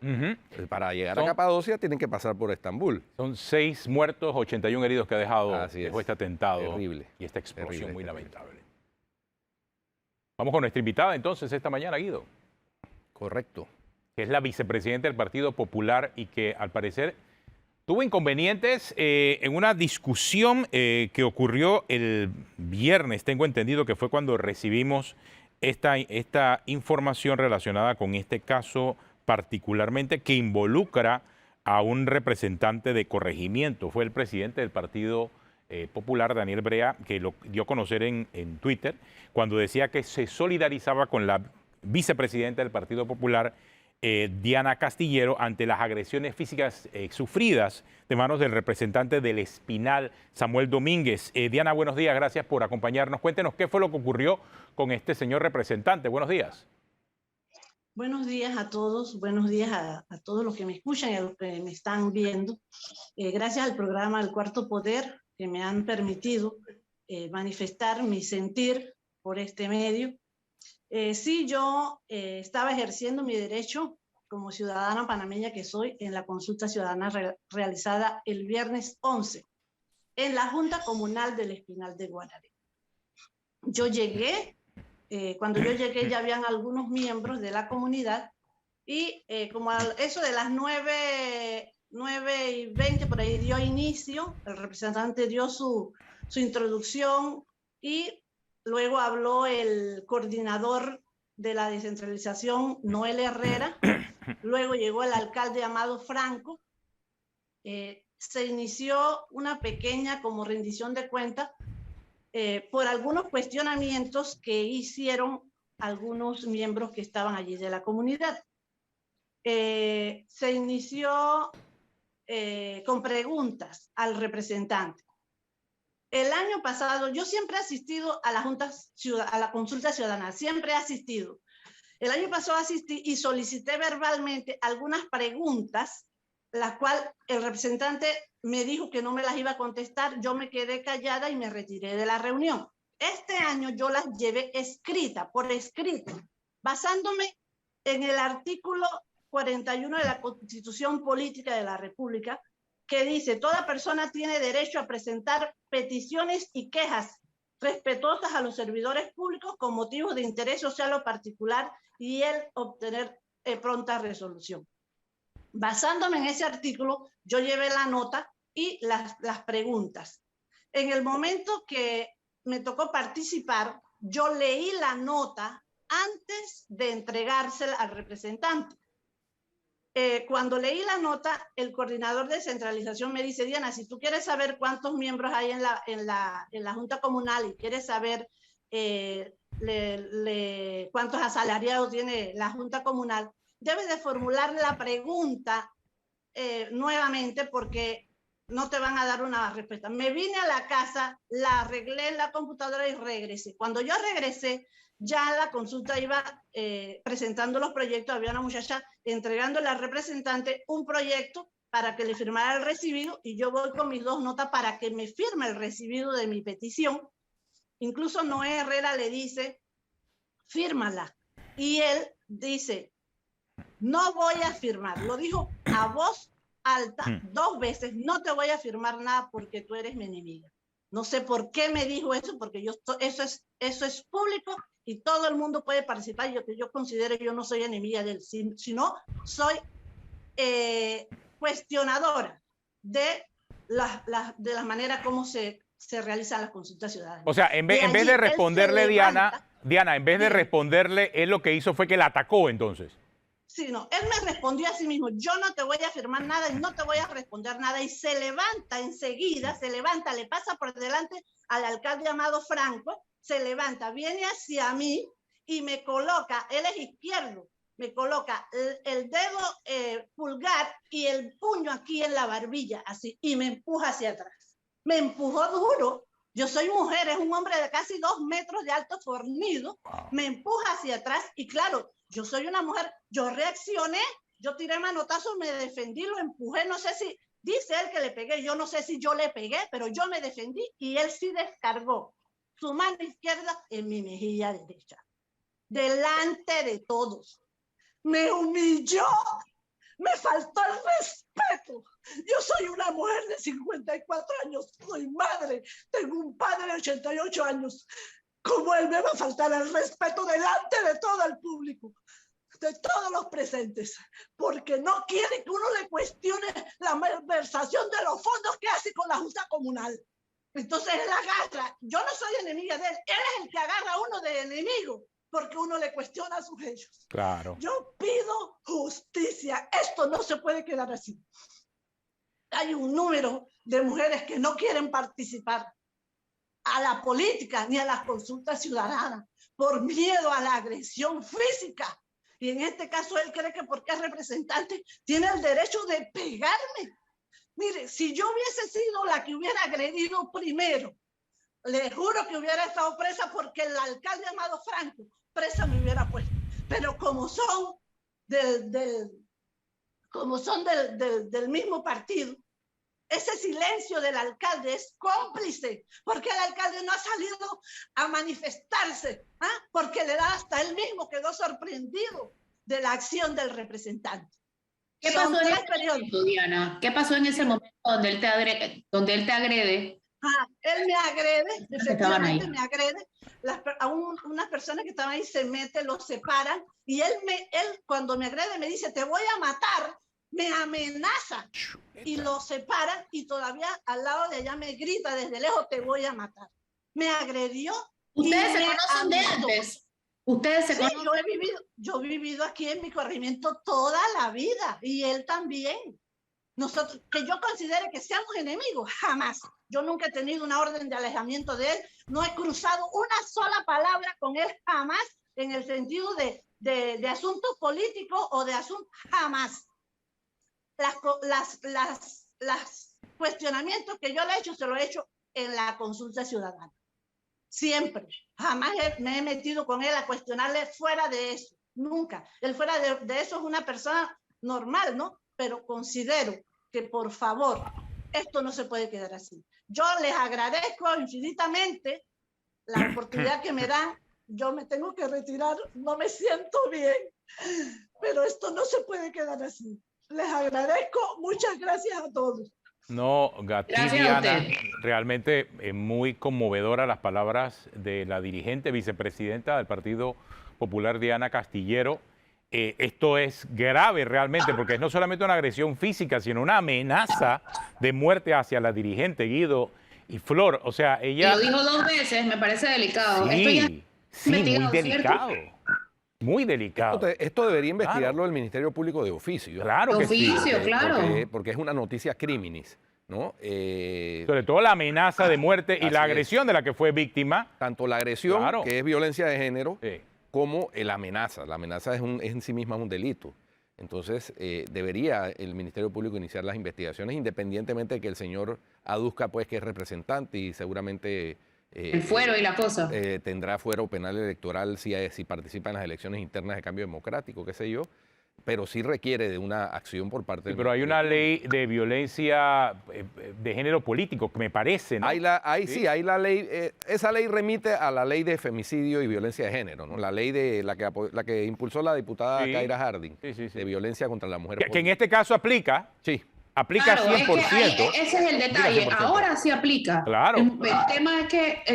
Speaker 1: Para llegar a Capadocia tienen que pasar por Estambul.
Speaker 4: Son 6 muertos, 81 heridos que dejó
Speaker 1: Así es.
Speaker 4: este atentado.
Speaker 1: Terrible.
Speaker 4: Y esta explosión
Speaker 1: Terrible,
Speaker 4: muy
Speaker 1: terrible.
Speaker 4: lamentable. Vamos con nuestra invitada entonces esta mañana, Guido,
Speaker 1: Correcto.
Speaker 4: que es la vicepresidenta del Partido Popular y que al parecer tuvo inconvenientes en una discusión que ocurrió el viernes. Tengo entendido que fue cuando recibimos esta información relacionada con este caso particularmente que involucra a un representante de corregimiento. Fue el presidente del Partido Popular, Daniel Brea, que lo dio a conocer en Twitter, cuando decía que se solidarizaba con la vicepresidenta del Partido Popular, Diana Castillero, ante las agresiones físicas sufridas de manos del representante del Espinal, Samuel Domínguez. Diana, buenos días, gracias por acompañarnos. Cuéntenos qué fue lo que ocurrió con este señor representante. Buenos días.
Speaker 3: Buenos días a todos, buenos días a todos los que me escuchan y a los que me están viendo. Gracias al programa El Cuarto Poder, que me han permitido manifestar mi sentir por este medio. Sí, yo estaba ejerciendo mi derecho como ciudadana panameña que soy en la consulta ciudadana realizada el viernes 11 en la Junta Comunal del Espinal de Guanare. Yo llegué, cuando yo llegué ya habían algunos miembros de la comunidad y como eso de las 9:20 por ahí dio inicio, el representante dio su introducción y luego habló el coordinador de la descentralización, Noel Herrera. Luego llegó el alcalde Amado Franco. Se inició una pequeña como rendición de cuentas por algunos cuestionamientos que hicieron algunos miembros que estaban allí de la comunidad. Se inició con preguntas al representante. El año pasado, yo siempre he asistido a la consulta ciudadana, siempre he asistido. El año pasado asistí y solicité verbalmente algunas preguntas, las cuales el representante me dijo que no me las iba a contestar, yo me quedé callada y me retiré de la reunión. Este año yo las llevé por escrito, basándome en el artículo 41 de la Constitución Política de la República, que dice: toda persona tiene derecho a presentar peticiones y quejas respetuosas a los servidores públicos con motivos de interés social o particular y el obtener pronta resolución. Basándome en ese artículo, yo llevé la nota y las preguntas. En el momento que me tocó participar, yo leí la nota antes de entregársela al representante. Cuando leí la nota, el coordinador de centralización me dice: Diana, si tú quieres saber cuántos miembros hay en la Junta Comunal y quieres saber cuántos asalariados tiene la Junta Comunal, debe de formular la pregunta nuevamente, porque no te van a dar una respuesta. Me vine a la casa, la arreglé en la computadora y regresé. Cuando yo regresé, ya la consulta iba presentando los proyectos, había una muchacha entregándole al representante un proyecto para que le firmara el recibido, y yo voy con mis 2 notas para que me firme el recibido de mi petición. Incluso Noé Herrera le dice, fírmala. Y él dice, no voy a firmar. Lo dijo a voz alta 2 veces, no te voy a firmar nada porque tú eres mi enemiga. No sé por qué me dijo eso, porque eso es público y todo el mundo puede participar. Yo considero que yo no soy enemiga de él, sino soy cuestionadora de la manera como se realizan las consultas ciudadanas.
Speaker 4: O sea, en vez de responderle, Diana, en vez de responderle, él lo que hizo fue que la atacó entonces.
Speaker 3: Sí, no, él me respondió a sí mismo, yo no te voy a firmar nada y no te voy a responder nada, y se levanta enseguida, le pasa por delante al alcalde Amado Franco, se levanta, viene hacia mí y me coloca, él es izquierdo, me coloca el dedo pulgar y el puño aquí en la barbilla, así, y me empuja hacia atrás. Me empujó duro. Yo soy mujer, es un hombre de casi 2 metros de alto fornido, me empuja hacia atrás y claro, yo soy una mujer, yo reaccioné, yo tiré manotazos, me defendí, lo empujé, no sé si, dice él que le pegué, yo no sé si yo le pegué, pero yo me defendí y él sí descargó su mano izquierda en mi mejilla derecha, delante de todos. Me humilló, me faltó el respeto. Yo soy una mujer de 54 años, soy madre, tengo un padre de 88 años. ¿Cómo él me va a faltar el respeto delante de todo el público, de todos los presentes? Porque no quiere que uno le cuestione la malversación de los fondos que hace con la Junta Comunal. Entonces él agarra, yo no soy enemiga de él, él es el que agarra a uno de enemigo, porque uno le cuestiona a sus hechos.
Speaker 4: Claro.
Speaker 3: Yo pido justicia, esto no se puede quedar así. Hay un número de mujeres que no quieren participar a la política ni a las consultas ciudadanas por miedo a la agresión física. Y en este caso él cree que porque es representante tiene el derecho de pegarme. Mire, si yo hubiese sido la que hubiera agredido primero, le juro que hubiera estado presa porque el alcalde Amado Franco presa me hubiera puesto. Pero como son del mismo partido, ese silencio del alcalde es cómplice, porque el alcalde no ha salido a manifestarse, porque le da hasta él mismo quedó sorprendido de la acción del representante.
Speaker 2: ¿Qué pasó en ese momento, Diana? ¿Qué pasó en ese momento donde él te agrede?
Speaker 3: Él me agrede, efectivamente me agrede. Unas personas que estaban ahí se meten, los separan, y él cuando me agrede me dice, te voy a matar, me amenaza, y lo separan, y todavía al lado de allá me grita desde lejos, te voy a matar. Me agredió.
Speaker 2: ¿Ustedes se conocen de antes? ¿Ustedes se conocen?
Speaker 3: Yo he vivido aquí en mi corregimiento toda la vida, y él también. Nosotros, que yo considere que seamos enemigos, jamás. Yo nunca he tenido una orden de alejamiento de él, no he cruzado una sola palabra con él, jamás, en el sentido de asuntos políticos o de asuntos, jamás. Las cuestionamientos que yo le he hecho, se lo he hecho en la consulta ciudadana. Siempre. Jamás me he metido con él a cuestionarle fuera de eso. Nunca. Él fuera de eso es una persona normal, ¿no? Pero considero que, por favor, esto no se puede quedar así. Yo les agradezco infinitamente la oportunidad que me dan. Yo me tengo que retirar, no me siento bien, pero esto no se puede quedar así. Les agradezco, muchas gracias a todos.
Speaker 4: No, Diana, realmente muy conmovedora las palabras de la dirigente vicepresidenta del Partido Popular, Diana Castillero. Esto es grave realmente, porque es no solamente una agresión física, sino una amenaza de muerte hacia la dirigente, Guido y Flor. O sea, ella...
Speaker 2: Y lo dijo 2 veces, me parece delicado.
Speaker 4: Sí, muy delicado. ¿Cierto? Muy delicado.
Speaker 1: Esto debería investigarlo el Ministerio Público de oficio.
Speaker 4: Claro que sí.
Speaker 2: Claro.
Speaker 1: Porque es una noticia criminis, ¿no?
Speaker 4: Sobre todo la amenaza de muerte y
Speaker 1: así
Speaker 4: la
Speaker 1: es.
Speaker 4: agresión de la que fue víctima.
Speaker 1: Tanto la agresión,
Speaker 4: Claro.
Speaker 1: que es violencia de género,
Speaker 4: Sí.
Speaker 1: como la amenaza. La amenaza es en sí misma un delito. Entonces, debería el Ministerio Público iniciar las investigaciones independientemente de que el señor aduzca pues que es representante y seguramente
Speaker 2: El fuero y la cosa.
Speaker 1: tendrá fuero penal electoral si participa en las elecciones internas de cambio democrático, qué sé yo, pero sí requiere de una acción por parte
Speaker 4: Sí,
Speaker 1: del
Speaker 4: pero hay
Speaker 1: Ministerio
Speaker 4: una ley de violencia de género político, que me parece, ¿no?
Speaker 1: Sí, hay la ley, esa ley remite a la ley de femicidio y violencia de género, ¿no? La ley de la que impulsó la diputada
Speaker 4: Sí.
Speaker 1: Kaira Harding,
Speaker 4: Sí.
Speaker 1: de violencia contra la mujer.
Speaker 4: Que en este caso aplica
Speaker 1: Sí,
Speaker 4: Aplica
Speaker 2: Claro, es que
Speaker 4: 100%.
Speaker 2: ese es el detalle.
Speaker 1: 100%.
Speaker 2: Ahora sí aplica.
Speaker 4: Claro.
Speaker 2: El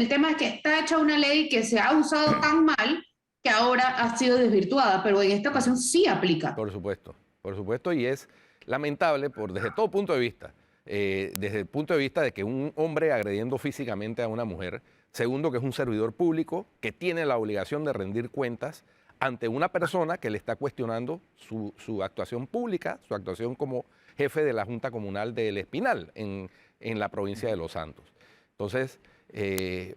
Speaker 2: tema es que está hecha una ley que se ha usado tan mal que ahora ha sido desvirtuada, pero en esta ocasión sí aplica.
Speaker 1: por supuesto, y es lamentable desde todo punto de vista. Desde el punto de vista de que un hombre agrediendo físicamente a una mujer, segundo, que es un servidor público que tiene la obligación de rendir cuentas ante una persona que le está cuestionando su actuación pública, su actuación como jefe de la Junta Comunal del Espinal en la provincia de Los Santos. Entonces,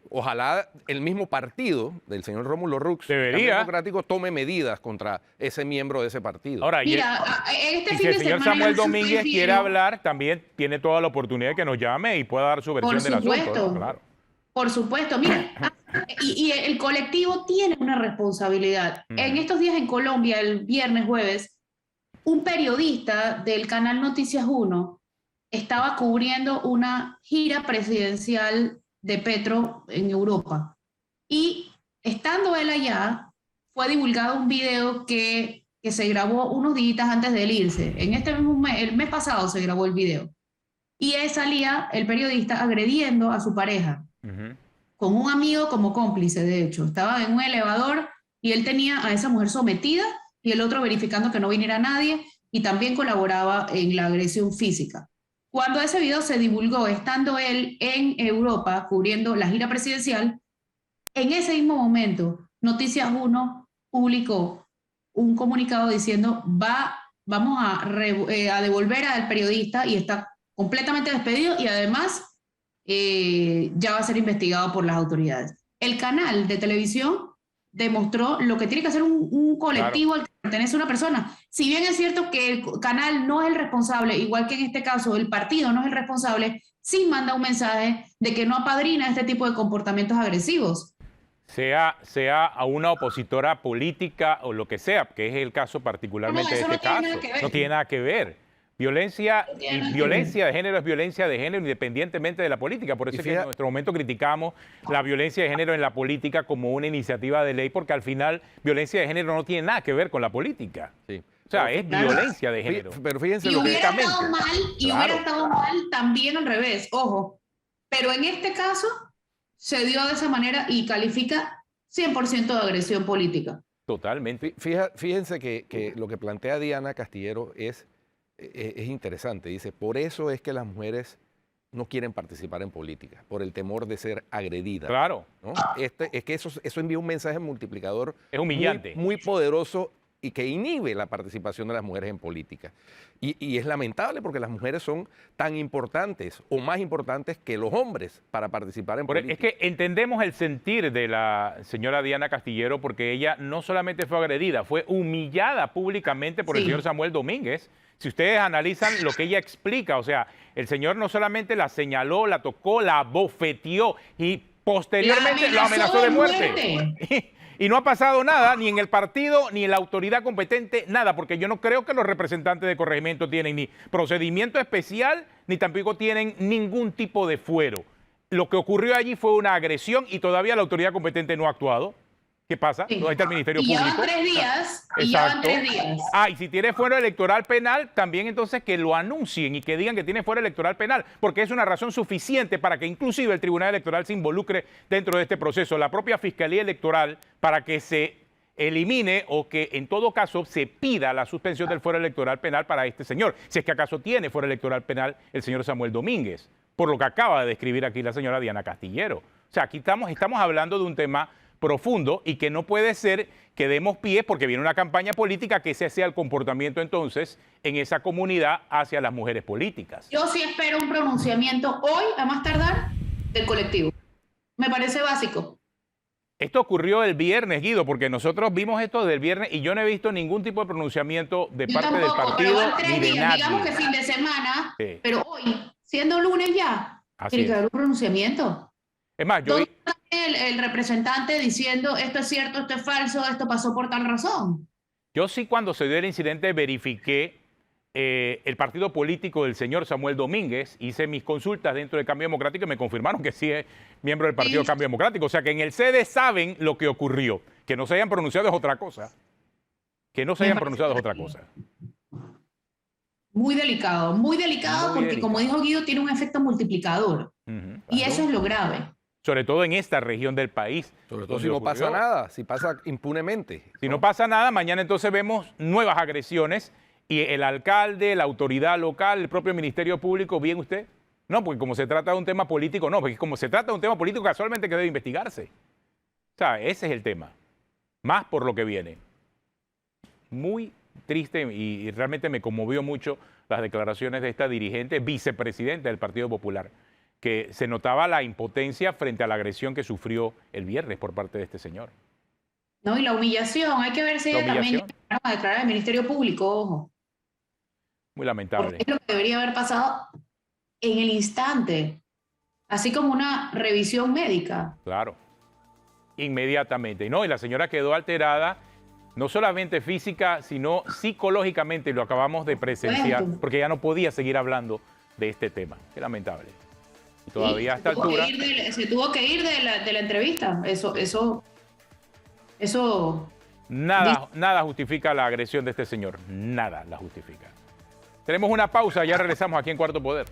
Speaker 1: ojalá el mismo partido del señor Rómulo Rux,
Speaker 4: Debería.
Speaker 1: Cambio Democrático, tome medidas contra ese miembro de ese partido.
Speaker 4: Ahora,
Speaker 2: Mira,
Speaker 4: y
Speaker 2: este
Speaker 4: si
Speaker 2: fin
Speaker 4: el
Speaker 2: de
Speaker 4: señor
Speaker 2: semana
Speaker 4: Samuel
Speaker 2: hizo un
Speaker 4: Domínguez
Speaker 2: video.
Speaker 4: quiere hablar, también tiene toda la oportunidad de que nos llame y pueda dar su versión
Speaker 2: Por
Speaker 4: del asunto, ¿no?
Speaker 2: supuesto.
Speaker 4: Claro.
Speaker 2: Por supuesto, mira, y el colectivo tiene una responsabilidad. En estos días en Colombia, el viernes, jueves, un periodista del canal Noticias 1 estaba cubriendo una gira presidencial de Petro en Europa. Y estando él allá, fue divulgado un video que se grabó unos días antes de él irse. En este mismo mes, el mes pasado se grabó el video. Y ahí salía el periodista agrediendo a su pareja, con un amigo como cómplice, de hecho. Estaba en un elevador y él tenía a esa mujer sometida y el otro verificando que no viniera nadie y también colaboraba en la agresión física. Cuando ese video se divulgó, estando él en Europa cubriendo la gira presidencial, en ese mismo momento, Noticias 1 publicó un comunicado diciendo vamos a devolver al periodista y está completamente despedido y además ya va a ser investigado por las autoridades. El canal de televisión demostró lo que tiene que hacer un colectivo al que pertenece una persona. Si bien es cierto que el canal no es el responsable, igual que en este caso el partido no es el responsable, sí manda un mensaje de que no apadrina este tipo de comportamientos agresivos.
Speaker 4: Sea a una opositora política o lo que sea, que es el caso particularmente de
Speaker 2: eso
Speaker 4: este
Speaker 2: no tiene
Speaker 4: caso.
Speaker 2: nada que ver.
Speaker 4: No tiene nada que ver. Violencia y violencia de género es violencia de género independientemente de la política. Por eso es que en nuestro momento criticamos la violencia de género en la política como una iniciativa de ley, porque al final violencia de género no tiene nada que ver con la política.
Speaker 1: Sí.
Speaker 4: O sea, es violencia de género.
Speaker 1: Pero fíjense
Speaker 2: Y
Speaker 1: lo que
Speaker 2: hubiera estado mal, hubiera estado mal también al revés, ojo. Pero en este caso se dio de esa manera y califica 100% de agresión política.
Speaker 4: Totalmente.
Speaker 1: Fíjense que lo que plantea Diana Castillero es interesante. Dice, por eso es que las mujeres no quieren participar en política, por el temor de ser agredidas.
Speaker 4: Claro.
Speaker 1: ¿no? Es que eso envía un mensaje multiplicador
Speaker 4: Es humillante.
Speaker 1: muy poderoso y que inhibe la participación de las mujeres en política. Y es lamentable porque las mujeres son tan importantes o más importantes que los hombres para participar en política.
Speaker 4: Es que entendemos el sentir de la señora Diana Castillero porque ella no solamente fue agredida, fue humillada públicamente por el señor Samuel Domínguez. Si ustedes analizan lo que ella explica, o sea, el señor no solamente la señaló, la tocó, la bofeteó y posteriormente la amenazó de muerte. Y no ha pasado nada, ni en el partido, ni en la autoridad competente, nada, porque yo no creo que los representantes de corregimiento tienen ni procedimiento especial, ni tampoco tienen ningún tipo de fuero. Lo que ocurrió allí fue una agresión y todavía la autoridad competente no ha actuado. ¿Qué pasa?
Speaker 2: Sí.
Speaker 4: ¿Dónde está el Ministerio
Speaker 2: y
Speaker 4: Público?
Speaker 2: Llevan 3 días. Y
Speaker 4: Exacto.
Speaker 2: llevan 3 días.
Speaker 4: Y si tiene fuero electoral penal, también entonces que lo anuncien y que digan que tiene fuero electoral penal, porque es una razón suficiente para que inclusive el Tribunal Electoral se involucre dentro de este proceso. La propia Fiscalía Electoral, para que se elimine o que en todo caso se pida la suspensión del fuero electoral penal para este señor, si es que acaso tiene fuero electoral penal el señor Samuel Domínguez, por lo que acaba de describir aquí la señora Diana Castillero. O sea, aquí estamos hablando de un tema profundo y que no puede ser que demos pie, porque viene una campaña política, que ese sea el comportamiento entonces en esa comunidad hacia las mujeres políticas.
Speaker 2: Yo sí espero un pronunciamiento hoy, a más tardar, del colectivo. Me parece básico.
Speaker 4: Esto ocurrió el viernes, Guido, porque nosotros vimos esto del viernes y yo no he visto ningún tipo de pronunciamiento de
Speaker 2: Yo
Speaker 4: parte
Speaker 2: tampoco,
Speaker 4: del partido
Speaker 2: pero van 3
Speaker 4: ni de
Speaker 2: días,
Speaker 4: nadie.
Speaker 2: digamos que fin de semana,
Speaker 4: Sí.
Speaker 2: pero hoy, siendo lunes ya,
Speaker 4: Así
Speaker 2: tiene que
Speaker 4: es.
Speaker 2: haber un pronunciamiento.
Speaker 4: Es más, yo
Speaker 2: ¿Dónde está el representante diciendo esto es cierto, esto es falso, esto pasó por tal razón?
Speaker 4: sí, cuando se dio el incidente verifiqué el partido político del señor Samuel Domínguez, hice mis consultas dentro del Cambio Democrático y me confirmaron que sí es miembro del partido
Speaker 2: Sí.
Speaker 4: Cambio Democrático. O sea que en el CD saben lo que ocurrió. Que no se hayan pronunciado es otra cosa. Que no se hayan pronunciado es otra cosa.
Speaker 2: Muy delicado
Speaker 4: Muy
Speaker 2: porque
Speaker 4: delicado.
Speaker 2: como dijo Guido, tiene un efecto multiplicador.
Speaker 4: Ujú,
Speaker 2: Y
Speaker 4: claro.
Speaker 2: eso es lo grave.
Speaker 4: Sobre todo en esta región del país.
Speaker 1: Sobre todo
Speaker 4: donde
Speaker 1: si no
Speaker 4: ocurrió.
Speaker 1: pasa nada, si pasa impunemente.
Speaker 4: Si no pasa nada, mañana entonces vemos nuevas agresiones y el alcalde, la autoridad local, el propio Ministerio Público, ¿bien usted? No, porque como se trata de un tema político, no, porque como se trata de un tema político, casualmente que debe investigarse. O sea, ese es el tema. Más por lo que viene. Muy triste y realmente me conmovió mucho las declaraciones de esta dirigente, vicepresidenta del Partido Popular, que se notaba la impotencia frente a la agresión que sufrió el viernes por parte de este señor.
Speaker 2: ¿No? Y la humillación, hay que ver si
Speaker 4: La
Speaker 2: ella también
Speaker 4: humillación.
Speaker 2: llegaron a declarar al Ministerio Público, ojo.
Speaker 4: Muy lamentable.
Speaker 2: Porque es lo que debería haber pasado en el instante, así como una revisión médica.
Speaker 4: Claro, inmediatamente. No, y la señora quedó alterada, no solamente física, sino psicológicamente, y lo acabamos de presenciar,
Speaker 2: Bueno.
Speaker 4: porque ya no podía seguir hablando de este tema. Qué lamentable. Y todavía a esta
Speaker 2: Se tuvo que
Speaker 4: altura,
Speaker 2: ir se tuvo que ir de la entrevista. Eso
Speaker 4: nada justifica la agresión de este señor. Nada la justifica. Tenemos una pausa, ya regresamos aquí en Cuarto Poder.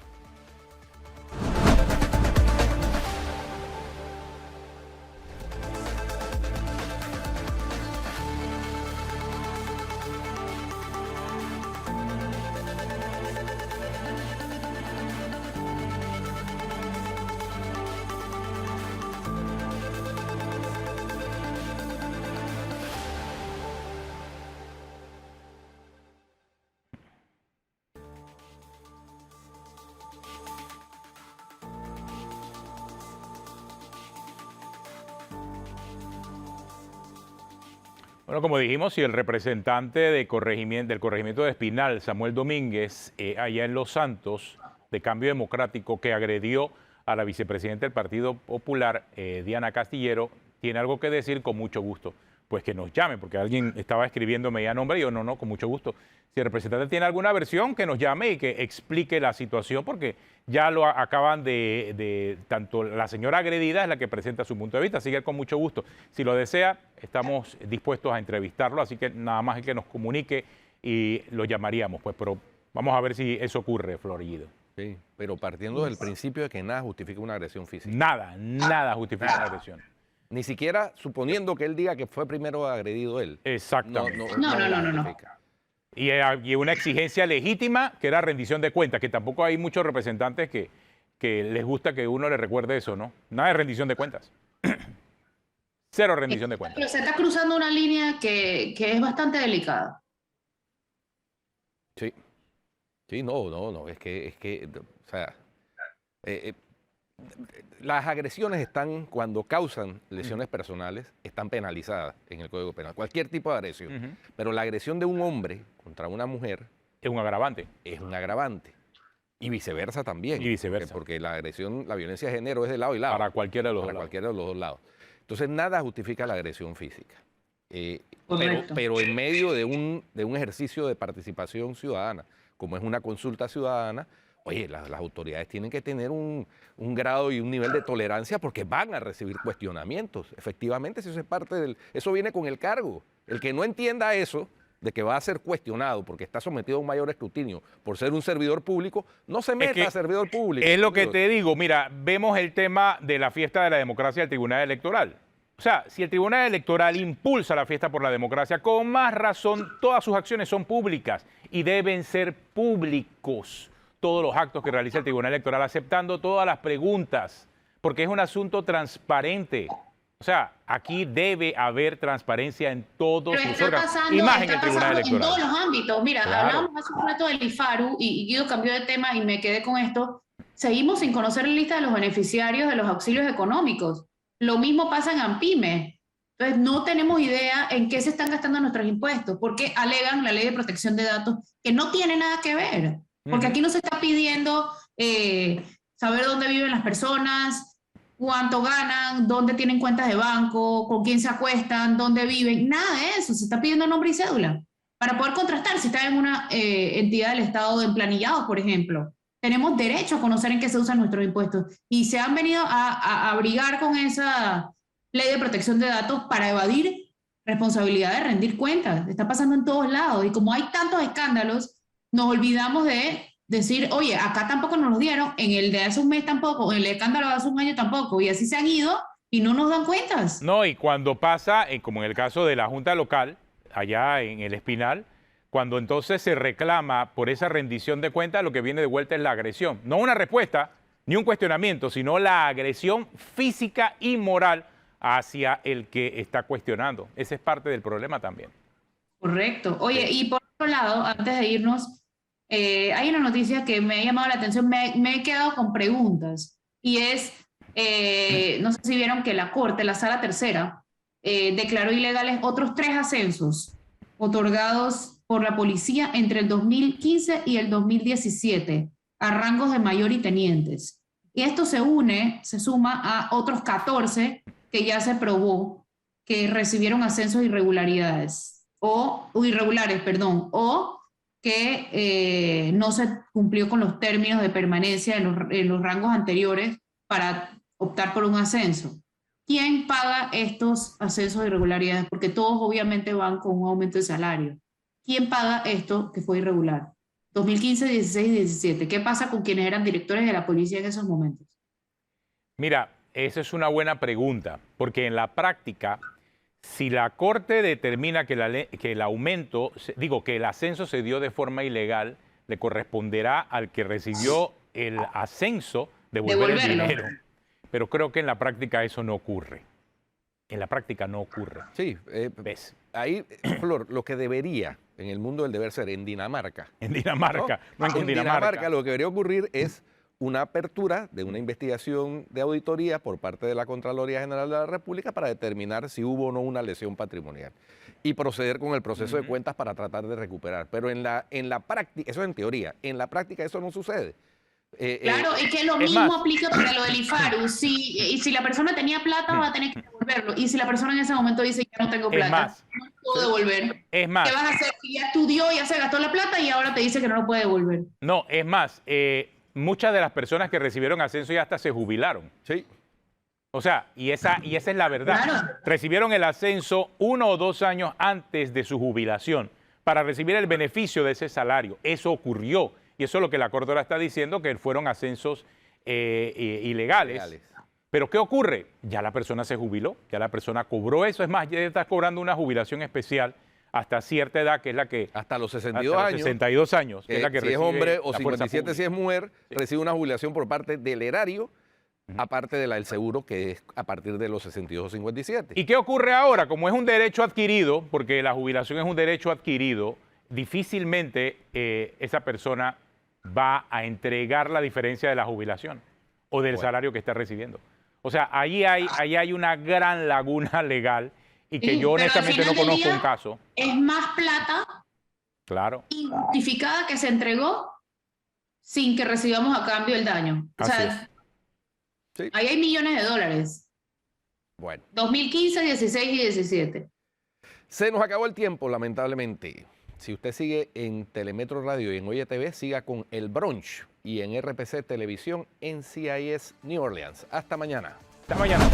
Speaker 4: Bueno, como dijimos, si el representante del corregimiento de Espinal, Samuel Domínguez, allá en Los Santos, de Cambio Democrático, que agredió a la vicepresidenta del Partido Popular, Diana Castillero, tiene algo que decir, con mucho gusto, pues que nos llame, porque alguien estaba escribiéndome ya nombre y yo no, con mucho gusto. Si el representante tiene alguna versión, que nos llame y que explique la situación, porque ya lo acaban tanto la señora agredida es la que presenta su punto de vista, así que con mucho gusto. Si lo desea, estamos dispuestos a entrevistarlo, así que nada más es que nos comunique y lo llamaríamos, pues, pero vamos a ver si eso ocurre, Florido.
Speaker 1: Sí, pero partiendo del principio de que nada justifica una agresión física.
Speaker 4: Nada justifica la agresión.
Speaker 1: Ni siquiera suponiendo que él diga que fue primero agredido él.
Speaker 4: Exactamente.
Speaker 2: No.
Speaker 1: justifica.
Speaker 4: Y una exigencia legítima que era rendición de cuentas, que tampoco hay muchos representantes que les gusta que uno le recuerde eso, ¿no? Nada de rendición de cuentas. Cero rendición de cuentas.
Speaker 2: Pero se está cruzando una línea que es bastante delicada.
Speaker 1: Sí. Sí, no. Es que, o sea, las agresiones están, cuando causan lesiones personales, están penalizadas en el Código Penal. Cualquier tipo de agresión.
Speaker 4: Ujú.
Speaker 1: Pero la agresión de un hombre contra una mujer
Speaker 4: Es un agravante.
Speaker 1: es un agravante. Y viceversa también.
Speaker 4: Y viceversa.
Speaker 1: Porque la agresión, la violencia de género es de lado y lado.
Speaker 4: Para cualquiera de los
Speaker 1: Para
Speaker 4: dos lados.
Speaker 1: cualquiera de los dos lados. Entonces, nada justifica la agresión física.
Speaker 2: Correcto.
Speaker 1: Pero en medio de un ejercicio de participación ciudadana, como es una consulta ciudadana, oye, las autoridades tienen que tener un grado y un nivel de tolerancia porque van a recibir cuestionamientos. Efectivamente, si eso es parte eso viene con el cargo. El que no entienda eso, de que va a ser cuestionado porque está sometido a un mayor escrutinio por ser un servidor público, no se meta a servidor público.
Speaker 4: Es lo que te digo, mira, vemos el tema de la fiesta de la democracia del Tribunal Electoral. O sea, si el Tribunal Electoral impulsa la fiesta por la democracia, con más razón todas sus acciones son públicas y deben ser públicos todos los actos que realiza el Tribunal Electoral, aceptando todas las preguntas, porque es un asunto transparente. O sea, aquí debe haber transparencia en todos
Speaker 2: Pero
Speaker 4: sus
Speaker 2: está
Speaker 4: órganos,
Speaker 2: pasando,
Speaker 4: y más en
Speaker 2: está
Speaker 4: el Tribunal
Speaker 2: pasando en
Speaker 4: Electoral.
Speaker 2: todos los ámbitos. Mira,
Speaker 4: Claro.
Speaker 2: hablábamos hace un rato del IFARU y Guido cambió de tema y me quedé con esto. Seguimos sin conocer la lista de los beneficiarios de los auxilios económicos. Lo mismo pasa en AMPIME. Entonces, no tenemos idea en qué se están gastando nuestros impuestos, porque alegan la ley de protección de datos, que no tiene nada que ver. Porque aquí no se está pidiendo saber dónde viven las personas, cuánto ganan, dónde tienen cuentas de banco, con quién se acuestan, dónde viven, nada de eso. Se está pidiendo nombre y cédula para poder contrastar si están en una entidad del Estado de emplanillados, por ejemplo. Tenemos derecho a conocer en qué se usan nuestros impuestos y se han venido a abrigar con esa ley de protección de datos para evadir responsabilidad de rendir cuentas. Está pasando en todos lados y como hay tantos escándalos, nos olvidamos de decir, oye, acá tampoco nos los dieron, en el de hace un mes tampoco, en el escándalo de hace un año tampoco, y así se han ido y no nos dan cuentas.
Speaker 4: No, y cuando pasa, como en el caso de la Junta Local, allá en el Espinal, cuando entonces se reclama por esa rendición de cuentas, lo que viene de vuelta es la agresión. No una respuesta, ni un cuestionamiento, sino la agresión física y moral hacia el que está cuestionando. Ese es parte del problema también.
Speaker 2: Correcto. Oye, y por otro lado, antes de irnos, hay una noticia que me ha llamado la atención, me he quedado con preguntas, y es, no sé si vieron que la Corte, la Sala Tercera, declaró ilegales otros 3 ascensos otorgados por la policía entre el 2015 y el 2017 a rangos de mayor y tenientes. Y esto se suma a otros 14 que ya se probó que recibieron ascensos irregulares, o que no se cumplió con los términos de permanencia en los rangos anteriores para optar por un ascenso. ¿Quién paga estos ascensos de irregularidades? Porque todos obviamente van con un aumento de salario. ¿Quién paga esto que fue irregular? 2015, 16 y 17. ¿Qué pasa con quienes eran directores de la policía en esos momentos?
Speaker 4: Mira, esa es una buena pregunta, porque en la práctica, si la Corte determina que el ascenso se dio de forma ilegal, le corresponderá al que recibió el ascenso devolver el dinero. Pero creo que en la práctica eso no ocurre. En la práctica no ocurre.
Speaker 1: Sí,
Speaker 4: ¿Ves?
Speaker 1: ahí, Flor, lo que debería en el mundo del deber ser en Dinamarca.
Speaker 4: En Dinamarca, no en
Speaker 1: En
Speaker 4: Cundinamarca.
Speaker 1: Dinamarca lo que debería ocurrir es una apertura de una investigación de auditoría por parte de la Contraloría General de la República para determinar si hubo o no una lesión patrimonial y proceder con el proceso de cuentas para tratar de recuperar. Pero en la práctica, eso es en teoría, en la práctica eso no sucede.
Speaker 2: Claro, es que lo mismo aplica para lo del IFARU. Si la persona tenía plata, va a tener que devolverlo. Y si la persona en ese momento dice, ya no tengo plata, no puedo devolver.
Speaker 4: Es más.
Speaker 2: ¿Qué vas a hacer? Si ya estudió, ya se gastó la plata y ahora te dice que no lo puede devolver.
Speaker 4: No, es más, muchas de las personas que recibieron ascenso ya hasta se jubilaron.
Speaker 1: Sí.
Speaker 4: O sea, y esa es la verdad.
Speaker 2: Claro.
Speaker 4: Recibieron el ascenso 1 o 2 años antes de su jubilación para recibir el beneficio de ese salario. Eso ocurrió. Y eso es lo que la Corte ahora está diciendo, que fueron ascensos ilegales. Pero ¿qué ocurre? Ya la persona se jubiló, ya la persona cobró eso. Es más, ya está cobrando una jubilación especial hasta cierta edad, que es la que...
Speaker 1: Hasta los 62
Speaker 4: hasta
Speaker 1: años.
Speaker 4: los 62 años, que es la que
Speaker 1: si
Speaker 4: recibe
Speaker 1: es hombre o
Speaker 4: la fuerza
Speaker 1: 57
Speaker 4: pública.
Speaker 1: si es mujer,
Speaker 4: Sí.
Speaker 1: recibe una jubilación por parte del erario, aparte de la del seguro, que es a partir de los 62 o 57.
Speaker 4: ¿Y qué ocurre ahora? Como es un derecho adquirido, porque la jubilación es un derecho adquirido, difícilmente esa persona va a entregar la diferencia de la jubilación o del salario que está recibiendo. O sea, ahí hay una gran laguna legal y que yo honestamente no conozco un caso.
Speaker 2: Es más plata injustificada que se entregó sin que recibamos a cambio el daño. O sea,
Speaker 1: sí.
Speaker 2: Ahí hay millones de dólares.
Speaker 1: Bueno.
Speaker 2: 2015, 16 y 17.
Speaker 1: Se nos acabó el tiempo, lamentablemente. Si usted sigue en Telemetro Radio y en Oye TV, siga con El Brunch y en RPC Televisión, NCIS New Orleans. Hasta mañana.
Speaker 4: Hasta mañana.